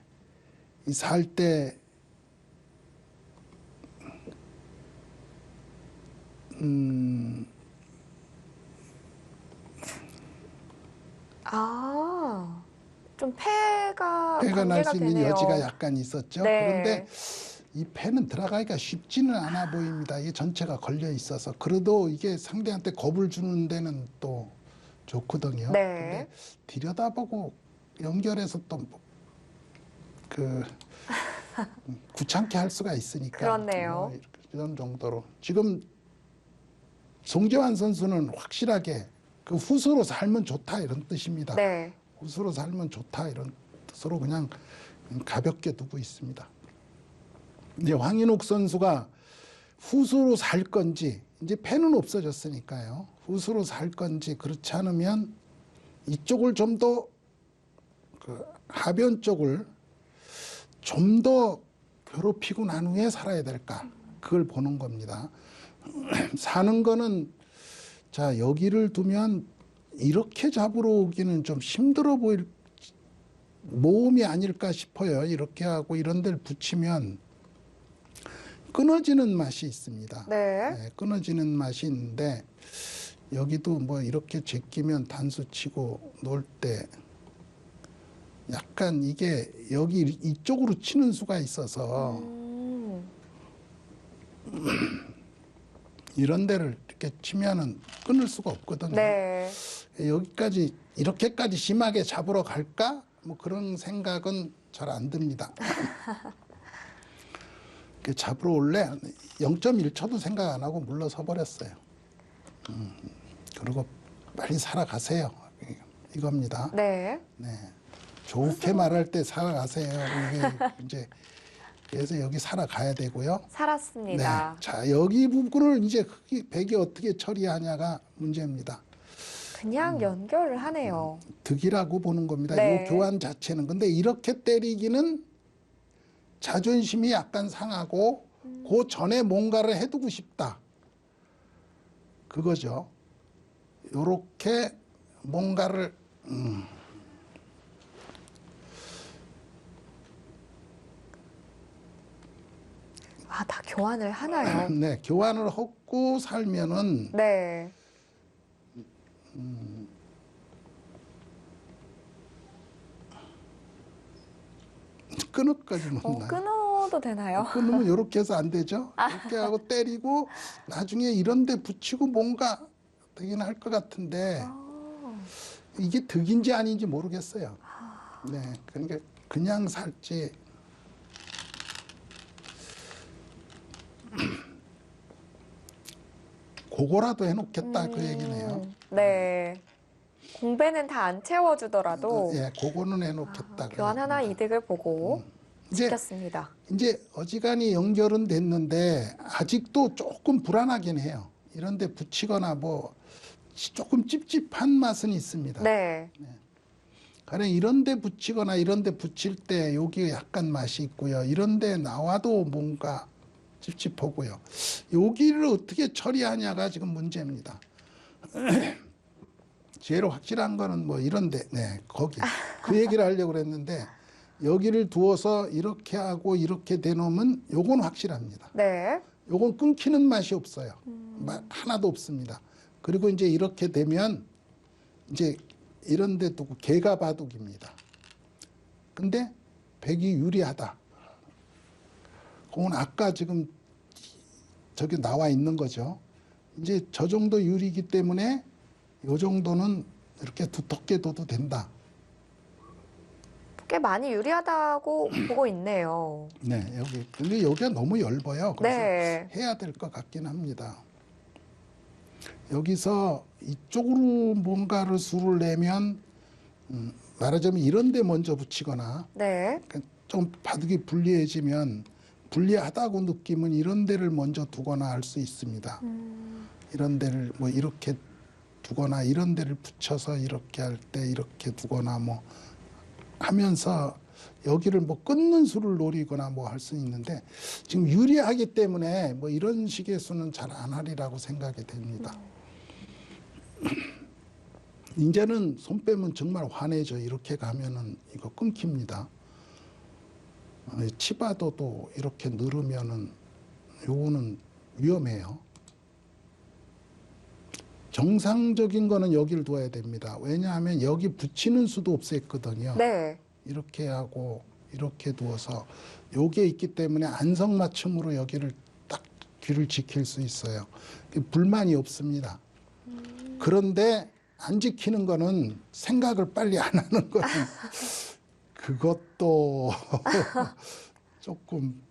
좀 패가 날 수 있는 되네요. 여지가 약간 있었죠. 네. 그런데 이 패는 들어가기가 쉽지는 않아 보입니다. 이게 전체가 걸려 있어서. 그래도 이게 상대한테 겁을 주는 데는 또 좋거든요. 네. 근데 들여다보고 연결해서 또 귀찮게 할 수가 있으니까. 그렇네요. 이런 정도로. 지금 송재환 선수는 확실하게 그 후수로 살면 좋다 이런 뜻입니다. 네. 후수로 살면 좋다 이런 뜻으로 그냥 가볍게 두고 있습니다. 이제 황인욱 선수가 후수로 살 건지 이제 펜은 없어졌으니까요. 붓으로 살 건지 그렇지 않으면 이쪽을 좀 더 하변 쪽을 좀 더 괴롭히고 난 후에 살아야 될까? 그걸 보는 겁니다. 사는 거는 자 여기를 두면 이렇게 잡으러 오기는 좀 힘들어 보일 모험이 아닐까 싶어요. 이렇게 하고 이런 데를 붙이면 끊어지는 맛이 있습니다. 네. 네, 끊어지는 맛이 있는데 여기도 뭐 이렇게 제끼면 단수 치고 놓을 때 약간 이게 여기 이쪽으로 치는 수가 있어서 이런 데를 이렇게 치면은 끊을 수가 없거든요. 네. 여기까지 이렇게까지 심하게 잡으러 갈까? 뭐 그런 생각은 잘 안 듭니다. 잡으러 올래 0.1초도 생각 안 하고 물러서 버렸어요. 그리고 빨리 살아가세요. 이겁니다. 네. 네. 좋게 말할 때 살아가세요. 이게 이제 그래서 여기 살아가야 되고요. 살았습니다. 네. 자, 여기 부분을 이제 백이 어떻게 처리하냐가 문제입니다. 그냥 연결을 하네요. 득이라고 보는 겁니다. 네. 이 교환 자체는. 근데 이렇게 때리기는 자존심이 약간 상하고 그 전에 뭔가를 해두고 싶다. 그거죠. 요렇게 뭔가를 아, 다 교환을 하나요? 네, 교환을 하고 살면은 네. 끊어까지 놓나요? 끊어도 되나요? 끊으면 이렇게 해서 안 되죠. 이렇게 하고 때리고 나중에 이런 데 붙이고 뭔가 되긴 할 것 같은데 이게 득인지 아닌지 모르겠어요. 네, 그러니까 그냥 살지. 그거라도 해놓겠다 그 얘기네요. 네. 공배는 다 안 채워주더라도 예, 그거는 해놓겠다. 교환 하나 이득을 보고 이제 지켰습니다. 이제 어지간히 연결은 됐는데 아직도 조금 불안하긴 해요. 이런데 붙이거나 뭐 조금 찝찝한 맛은 있습니다. 네. 가령 이런데 붙이거나 이런데 붙일 때 여기 약간 맛이 있고요. 이런데 나와도 뭔가 찝찝하고요. 여기를 어떻게 처리하냐가 지금 문제입니다. 제일 확실한 거는 뭐 이런데, 네, 거기 그 얘기를 하려고 그랬는데 여기를 두어서 이렇게 하고 이렇게 대놓으면 요건 확실합니다. 네. 요건 끊기는 맛이 없어요. 하나도 없습니다. 그리고 이제 이렇게 되면 이제 이런 데 두고 개가 바둑입니다. 근데 백이 유리하다. 그건 아까 지금 저기 나와 있는 거죠. 이제 저 정도 유리이기 때문에 요 정도는 이렇게 두텁게 둬도 된다. 꽤 많이 유리하다고 보고 있네요. 네, 여기. 근데 여기가 너무 얇아요. 그래서 네. 해야 될 것 같긴 합니다. 여기서 이쪽으로 뭔가를 수를 내면 말하자면 이런 데 먼저 붙이거나 네. 좀 바둑이 불리해지면 불리하다고 느끼면 이런 데를 먼저 두거나 할 수 있습니다. 이런 데를 뭐 이렇게 두거나 이런 데를 붙여서 이렇게 할 때 이렇게 두거나 뭐 하면서 여기를 뭐 끊는 수를 노리거나 뭐 할 수 있는데 지금 유리하기 때문에 뭐 이런 식의 수는 잘 안 하리라고 생각이 됩니다. 이제는 손 빼면 정말 화내죠. 이렇게 가면은 이거 끊깁니다. 치바도도 이렇게 누르면은 요거는 위험해요. 정상적인 거는 여기를 둬야 됩니다. 왜냐하면 여기 붙이는 수도 없앴거든요. 네. 이렇게 하고 이렇게 두어서 요게 있기 때문에 안성맞춤으로 여기를 딱 귀를 지킬 수 있어요. 불만이 없습니다. 그런데 안 지키는 거는 생각을 빨리 안 하는 거는 그것도 조금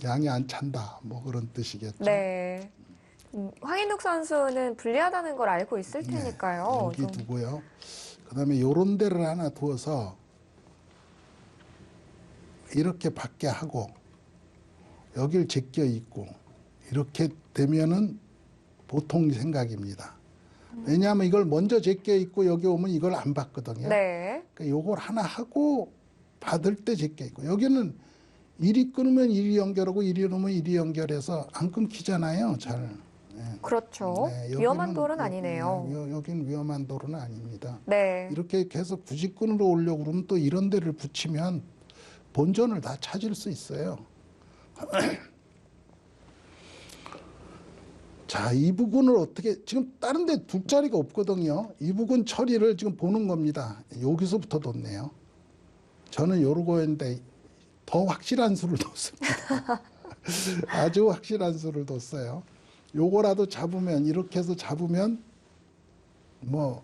양이 안 찬다 뭐 그런 뜻이겠죠. 네. 황인욱 선수는 불리하다는 걸 알고 있을 테니까요. 여기 좀. 두고요. 그다음에 요런 데를 하나 두어서 이렇게 밖에 하고 여길 제껴 있고 이렇게 되면은 보통 생각입니다. 왜냐하면 이걸 먼저 제껴 있고 여기 오면 이걸 안 받거든요. 네. 그러니까 요걸 하나 하고 받을 때 제껴 있고 여기는 일이 끊으면 일이 연결하고 일이 오면 일이 연결해서 안 끊기잖아요. 잘. 네. 그렇죠. 네, 위험한 여기는 돌은 아니네요. 여기는 위험한 돌은 아닙니다. 네. 이렇게 계속 구직근으로 오려고 그러면 또 이런 데를 붙이면 본전을 다 찾을 수 있어요. 자, 이 부분을 어떻게 지금 다른 데 둘 자리가 없거든요. 이 부분 처리를 지금 보는 겁니다. 여기서부터 뒀네요. 저는 요러고 했는데 더 확실한 수를 뒀습니다. 아주 확실한 수를 뒀어요. 요거라도 잡으면 이렇게 해서 잡으면 뭐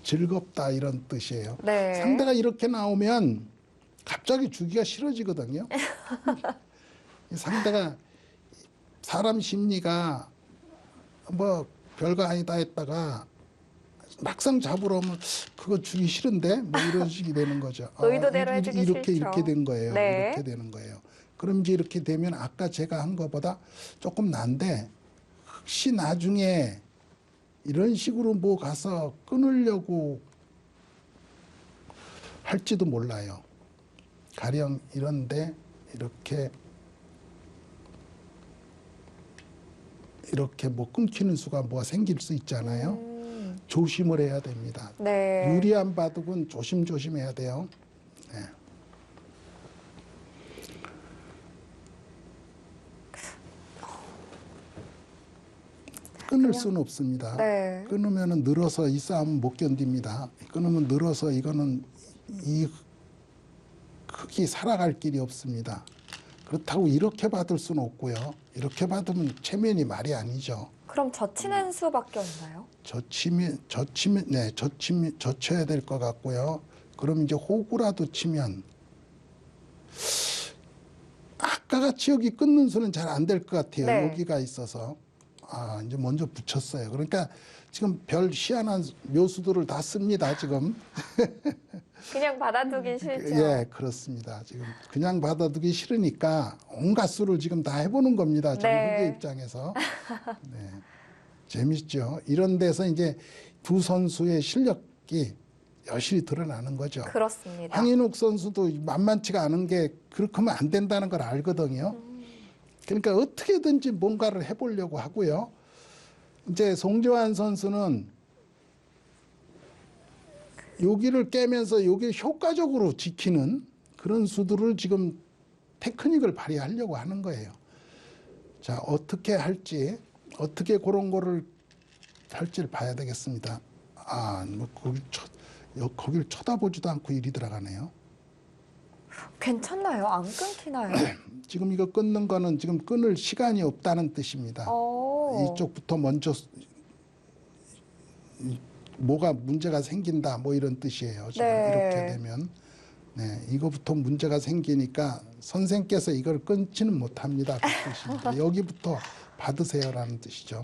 즐겁다 이런 뜻이에요. 네. 상대가 이렇게 나오면 갑자기 주기가 싫어지거든요. 상대가 사람 심리가 뭐 별거 아니다 했다가 막상 잡으러 오면 그거 주기 싫은데 뭐 이런 식이 되는 거죠. 의도대로 해주기 이렇게 싫죠. 이렇게 된 거예요. 네. 이렇게 되는 거예요. 그럼 이제 이렇게 되면 아까 제가 한 거보다 조금 난데 혹시 나중에 이런 식으로 뭐 가서 끊으려고 할지도 몰라요. 가령 이런데 이렇게 뭐 끊기는 수가 뭐가 생길 수 있잖아요. 조심을 해야 됩니다. 네. 유리한 바둑은 조심조심해야 돼요. 네. 끊을 수는 없습니다. 네. 끊으면 늘어서 이 싸움은 못 견딥니다. 끊으면 늘어서 이거는 이 흙이 살아갈 길이 없습니다. 그렇다고 이렇게 받을 수는 없고요. 이렇게 받으면 체면이 말이 아니죠. 그럼 젖히는 수밖에 없나요? 젖혀야 될 것 같고요. 그럼 이제 호구라도 치면 아까 같이 여기 끊는 수는 잘 안 될 것 같아요. 네. 여기가 있어서. 이제 먼저 붙였어요. 그러니까 지금 별 희한한 묘수들을 다 씁니다. 지금. 그냥 받아두긴 싫죠. 예, 그렇습니다. 지금 그냥 받아두기 싫으니까 온갖 수를 지금 다 해보는 겁니다. 지금 네. 후계 입장에서. 네. 재밌죠. 이런 데서 이제 두 선수의 실력이 여실히 드러나는 거죠. 그렇습니다. 황인욱 선수도 만만치가 않은 게 그렇게 하면 안 된다는 걸 알거든요. 그러니까 어떻게든지 뭔가를 해보려고 하고요. 이제 송재환 선수는 여기를 깨면서 여기를 효과적으로 지키는 그런 수들을 지금 테크닉을 발휘하려고 하는 거예요. 자, 어떻게 할지, 어떻게 그런 거를 할지를 봐야 되겠습니다. 뭐 거길 쳐다보지도 않고 일이 들어가네요. 괜찮나요? 안 끊기나요? 지금 이거 끊는 거는 지금 끊을 시간이 없다는 뜻입니다. 이쪽부터 먼저 뭐가 문제가 생긴다 뭐 이런 뜻이에요. 지금 네. 이렇게 되면 네, 이거부터 문제가 생기니까 선생께서 이걸 끊지는 못합니다. 그 뜻입니다. 여기부터 받으세요라는 뜻이죠.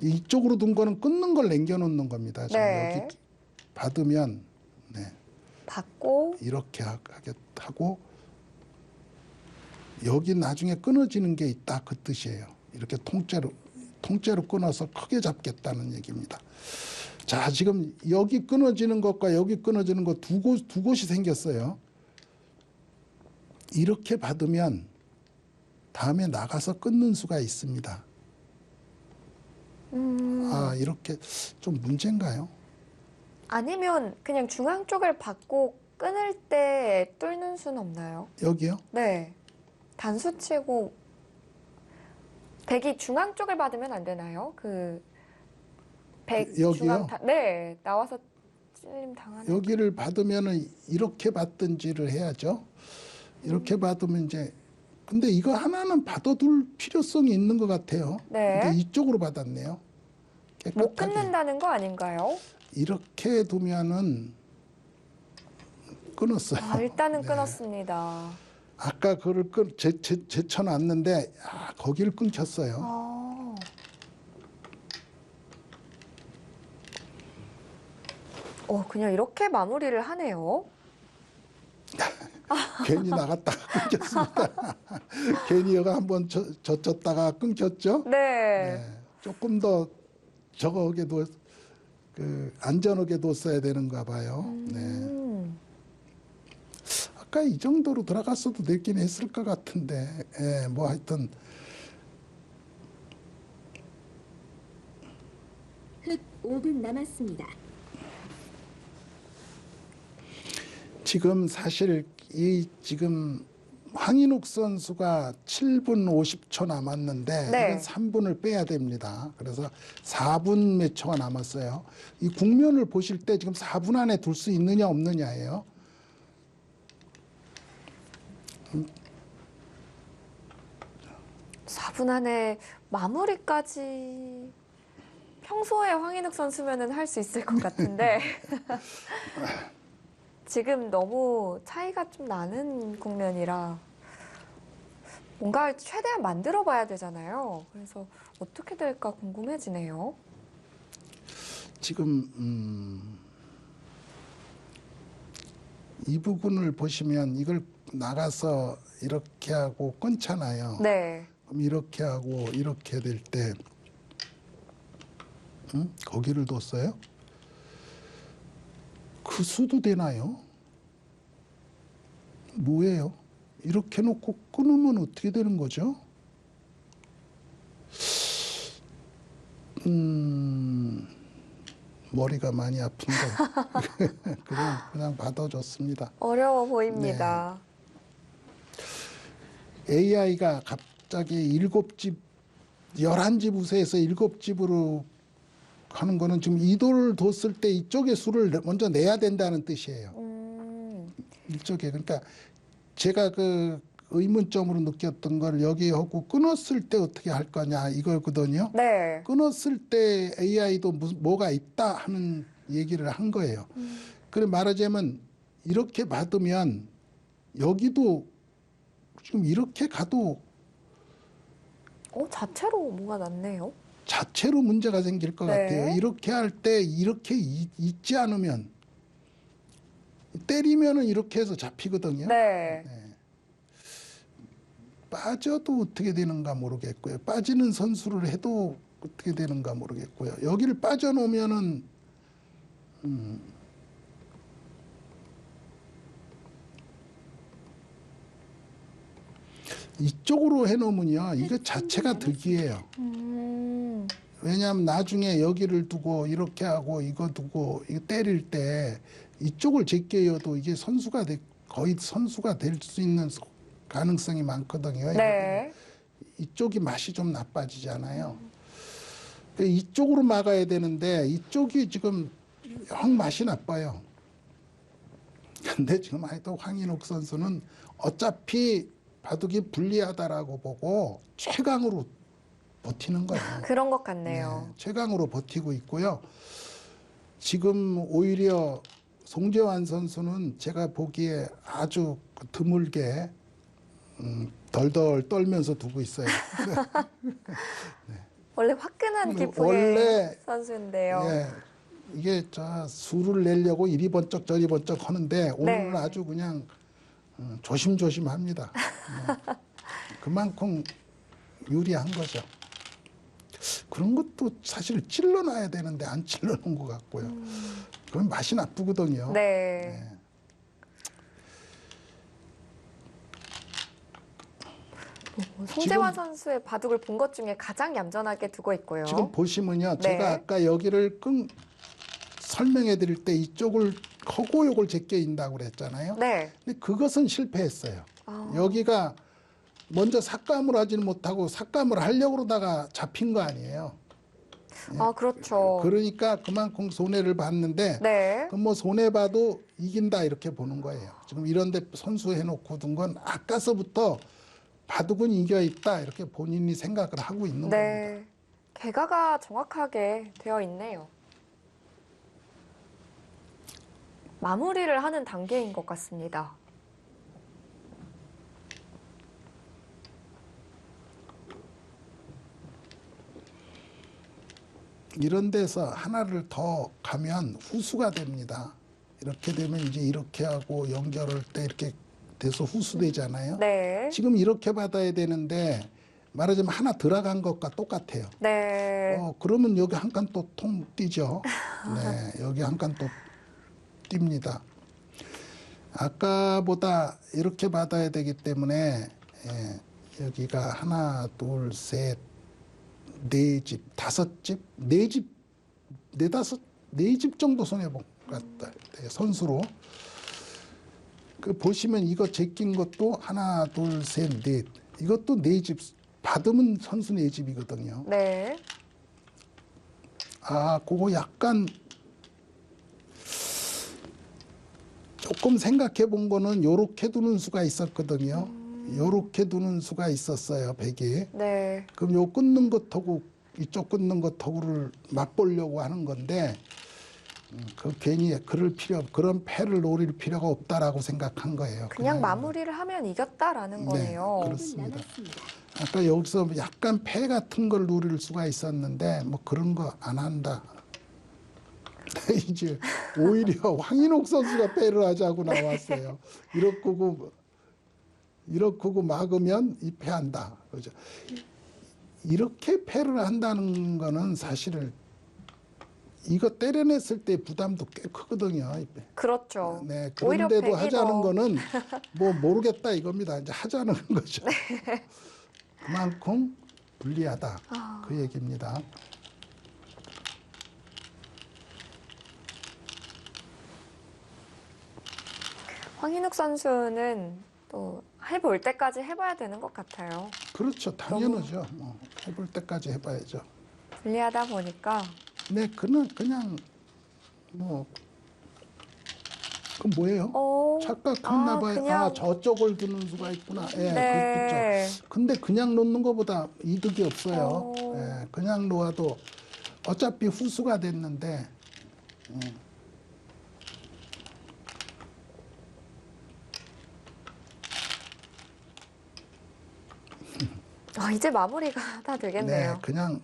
이쪽으로 둔 거는 끊는 걸 남겨놓는 겁니다. 지금 네. 여기 받으면 받고 이렇게 하고 여기 나중에 끊어지는 게 있다 그 뜻이에요. 이렇게 통째로 끊어서 크게 잡겠다는 얘기입니다. 자, 지금 여기 끊어지는 것과 여기 끊어지는 것 두 곳이 생겼어요. 이렇게 받으면 다음에 나가서 끊는 수가 있습니다. 이렇게 좀 문제인가요? 아니면 그냥 중앙 쪽을 받고 끊을 때 뚫는 수는 없나요? 여기요? 네. 단수 치고 백이 중앙 쪽을 받으면 안 되나요? 백 여기요? 중앙 네, 나와서 찔림 당하는. 여기를 받으면은 이렇게 받든지를 해야죠. 이렇게 받으면 이제 근데 이거 하나는 받아둘 필요성이 있는 것 같아요. 네. 근데 이쪽으로 받았네요. 못 깨끗하게. 끊는다는 거 아닌가요? 이렇게 두면은 끊었어요. 일단은 네. 끊었습니다. 아까 그걸 제쳐놨는데 거기를 끊겼어요. 그냥 이렇게 마무리를 하네요. 괜히 나갔다가 끊겼습니다. 괜히 여가 한번 젖혔다가 끊겼죠. 네. 네, 조금 더 저거게 안전하게 뒀어야 되는가 봐요. 네. 아까 이 정도로 들어갔어도 됐긴 했을 것 같은데, 예, 뭐 하여튼 흑 5분 남았습니다. 지금 사실 지금 황인욱 선수가 7분 50초 남았는데 네. 이건 3분을 빼야 됩니다. 그래서 4분 몇 초가 남았어요. 이 국면을 보실 때 지금 4분 안에 둘 수 있느냐 없느냐예요. 4분 안에 마무리까지 평소에 황인욱 선수면은 할 수 있을 것 같은데 지금 너무 차이가 좀 나는 국면이라 뭔가 최대한 만들어 봐야 되잖아요. 그래서 어떻게 될까 궁금해지네요. 지금 이 부분을 보시면 이걸 나가서 이렇게 하고 끊잖아요. 네. 그럼 이렇게 하고 이렇게 될 때 거기를 뒀어요? 그 수도 되나요? 뭐예요? 이렇게 놓고 끊으면 어떻게 되는 거죠? 머리가 많이 아픈데 그냥 받아줬습니다. 어려워 보입니다. AI가 갑자기 7집, 11집 우세에서 7집으로 하는 거는 지금 이도를 뒀을 때 이쪽에 수를 먼저 내야 된다는 뜻이에요. 이쪽에. 그러니까 제가 그 의문점으로 느꼈던 걸 여기 하고 끊었을 때 어떻게 할 거냐 이거거든요. 네. 끊었을 때 AI도 뭐가 있다 하는 얘기를 한 거예요. 그래 말하자면 이렇게 받으면 여기도 지금 이렇게 가도 자체로 뭐가 났네요. 자체로 문제가 생길 것 네. 같아요. 이렇게 할 때 이렇게 있지 않으면 때리면은 이렇게 해서 잡히거든요. 네. 빠져도 어떻게 되는가 모르겠고요. 빠지는 선수를 해도 어떻게 되는가 모르겠고요. 여기를 빠져놓으면은 이쪽으로 해놓으면요. 이거 자체가 득이에요. 왜냐하면 나중에 여기를 두고 이렇게 하고 이거 두고 이거 때릴 때 이쪽을 제껴여도 이게 거의 선수가 될 수 있는 가능성이 많거든요. 네. 이쪽이 맛이 좀 나빠지잖아요. 이쪽으로 막아야 되는데 이쪽이 지금 영 맛이 나빠요. 근데 지금 하여튼 황인욱 선수는 어차피 바둑이 불리하다라고 보고 최강으로 버티는 거예요. 그런 것 같네요. 네, 최강으로 버티고 있고요. 지금 오히려 송재환 선수는 제가 보기에 아주 드물게 덜덜 떨면서 두고 있어요. 원래 화끈한 기풍의 원래 선수인데요. 예, 이게 수를 내려고 이리 번쩍 저리 번쩍 하는데 오늘은 네. 아주 그냥 조심조심합니다. 그만큼 유리한 거죠. 그런 것도 사실 찔러놔야 되는데 안 찔러놓은 것 같고요. 그럼 맛이 나쁘거든요. 네. 송재환 선수의 바둑을 본 것 중에 가장 얌전하게 두고 있고요. 지금 보시면요. 네. 제가 아까 여기를 설명해 드릴 때 이쪽을 하고 요걸 제껴인다고 그랬잖아요. 네. 근데 그것은 실패했어요. 아. 여기가 먼저 삭감을 하지는 못하고 삭감을 하려고 그러다가 잡힌 거 아니에요. 그렇죠. 그러니까 그만큼 손해를 봤는데 네. 그럼 뭐 손해봐도 이긴다 이렇게 보는 거예요. 지금 이런데 선수 해놓고 둔 건 아까서부터 바둑은 이겨있다 이렇게 본인이 생각을 하고 있는 겁니다. 네. 개가가 정확하게 되어 있네요. 마무리를 하는 단계인 것 같습니다. 이런 데서 하나를 더 가면 후수가 됩니다. 이렇게 되면 이제 이렇게 하고 연결할 때 이렇게 돼서 후수되잖아요. 네. 지금 이렇게 받아야 되는데 말하자면 하나 들어간 것과 똑같아요. 네. 그러면 여기 한 칸 또 통 뛰죠. 네, 여기 한 칸 또 뜁니다. 아까보다 이렇게 받아야 되기 때문에 여기가 하나, 둘, 셋, 네 집, 다섯 집, 네 집, 네다섯, 네 집 정도 손해본 것 같다. 네, 선수로. 그 보시면 이거 제낀 것도 하나, 둘, 셋, 넷. 이것도 네 집. 받으면 선수 네 집이거든요. 네. 그거 약간 조금 생각해 본 거는 요렇게 두는 수가 있었거든요. 요렇게 두는 수가 있었어요, 백이. 네. 그럼 요 끊는 것하고 이쪽 끊는 것하고를 맛보려고 하는 건데 그 괜히 그런 패를 노릴 필요가 없다라고 생각한 거예요. 그냥 마무리를 하면 이겼다라는 네, 거네요. 그렇습니다. 남았습니다. 아까 여기서 약간 패 같은 걸 누릴 수가 있었는데 뭐 그런 거 안 한다. 이제 오히려 황인옥 선수가 패를 하자고 나왔어요. 이렇고 막으면 이 패한다. 그죠? 이렇게 패를 한다는 거는 사실은 이거 때려냈을 때 부담도 꽤 크거든요. 그렇죠. 네, 오히려 그런데도 백이 하자는 더- 거는 뭐 모르겠다 이겁니다. 이제 하자는 거죠. 네. 그만큼 불리하다. 그 얘기입니다. 황인욱 선수는 또 해볼 때까지 해봐야 되는 것 같아요. 그렇죠. 당연하죠. 뭐 해볼 때까지 해봐야죠. 불리하다 보니까 네, 그냥 뭐 그 뭐예요? 착각했나 봐요. 그냥 저쪽을 두는 수가 있구나. 예, 네. 그렇죠. 근데 그냥 놓는 것보다 이득이 없어요. 예, 그냥 놓아도 어차피 후수가 됐는데. 이제 마무리가 다 되겠네요. 네, 그냥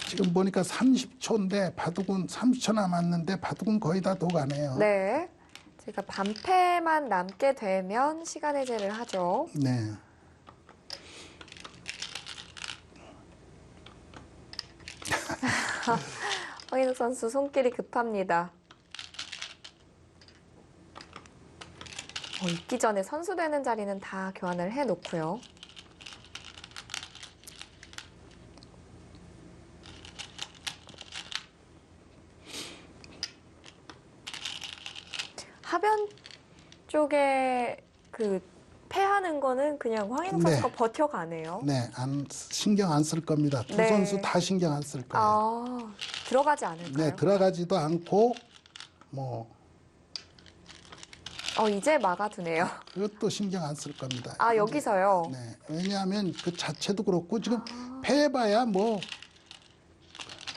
지금 보니까 30초인데 바둑은 30초 남았는데 바둑은 거의 다 도가네요. 네. 제가 반패만 남게 되면 시간 해제를 하죠. 네. 황인욱 선수 손길이 급합니다. 있기 전에 선수 되는 자리는 다 교환을 해놓고요. 하변 쪽에 그 패하는 거는 그냥 황인욱 네. 선수가 버텨가네요. 네, 신경 안 쓸 겁니다. 두 네. 선수 다 신경 안 쓸 거예요. 들어가지 않을까요? 네, 들어가지도 않고 뭐 이제 막아두네요. 그것도 신경 안 쓸 겁니다. 여기서요? 네, 왜냐하면 그 자체도 그렇고 지금 패해봐야 뭐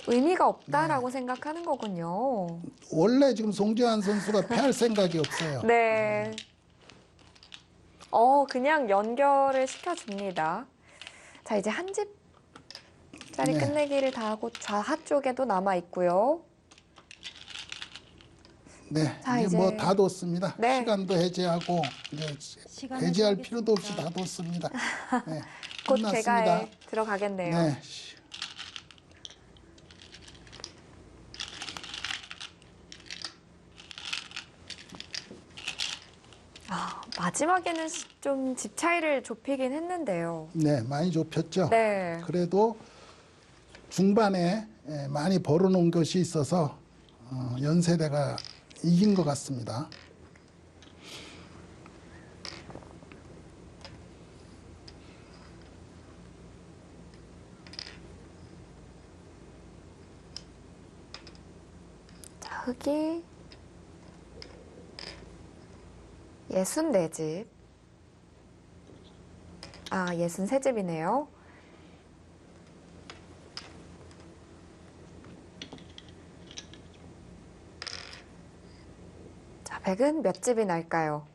의미가 없다라고 생각하는 거군요. 원래 지금 송재환 선수가 패할 생각이 없어요. 네. 그냥 연결을 시켜줍니다. 자, 이제 한 집짜리 네. 끝내기를 다 하고 좌하 쪽에도 남아 있고요. 네, 자, 이제 이제- 뭐 다 뒀습니다. 네. 시간도 해제하고 이제 시간 해제할 해제하겠습니다. 필요도 없이 다 뒀습니다. 네, 곧 끝났습니다. 개가에 들어가겠네요. 네. 마지막에는 좀 집 차이를 좁히긴 했는데요. 네, 많이 좁혔죠. 네. 그래도 중반에 많이 벌어놓은 것이 있어서 연세대가 이긴 것 같습니다. 자, 흑이 64집. 63집이네요. 자, 백은 몇 집이 날까요?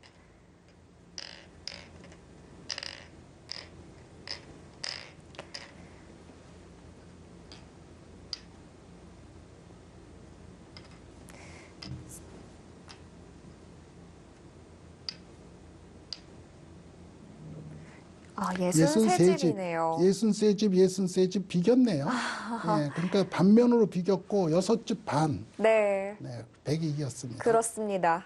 아, 예순 세 집. 63집이네요. 63집, 63집 비겼네요. 예, 그러니까 반면으로 비겼고 6집 반. 네, 네, 100이 이겼습니다. 그렇습니다.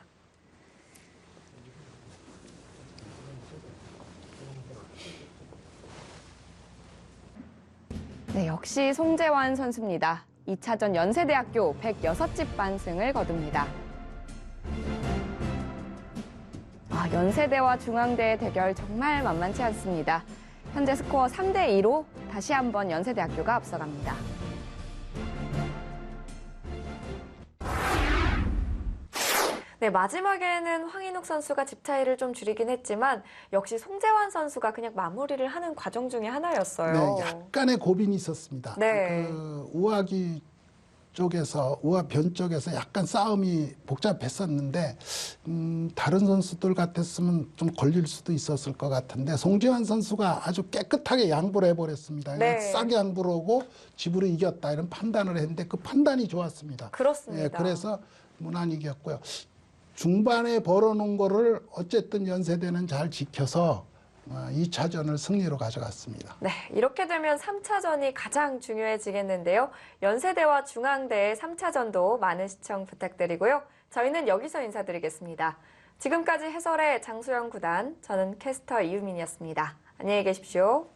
네, 역시 송재환 선수입니다. 2차전 연세대학교 106집 반승을 거둡니다. 아, 연세대와 중앙대의 대결 정말 만만치 않습니다. 현재 스코어 3대2로 다시 한번 연세대학교가 앞서갑니다. 네, 마지막에는 황인욱 선수가 집 차이를 좀 줄이긴 했지만 역시 송재환 선수가 그냥 마무리를 하는 과정 중에 하나였어요. 네, 약간의 고민이 있었습니다. 네. 그 우아기 쪽에서 우아변 쪽에서 약간 싸움이 복잡했었는데 다른 선수들 같았으면 좀 걸릴 수도 있었을 것 같은데 송재환 선수가 아주 깨끗하게 양보를 해버렸습니다. 그냥 네. 싸게 양보를 하고 집으로 이겼다 이런 판단을 했는데 그 판단이 좋았습니다. 그렇습니다. 예, 그래서 무난히 이겼고요. 중반에 벌어놓은 거를 어쨌든 연세대는 잘 지켜서 2차전을 승리로 가져갔습니다. 네, 이렇게 되면 3차전이 가장 중요해지겠는데요. 연세대와 중앙대의 3차전도 많은 시청 부탁드리고요. 저희는 여기서 인사드리겠습니다. 지금까지 해설의 장수영 구단, 저는 캐스터 이유민이었습니다. 안녕히 계십시오.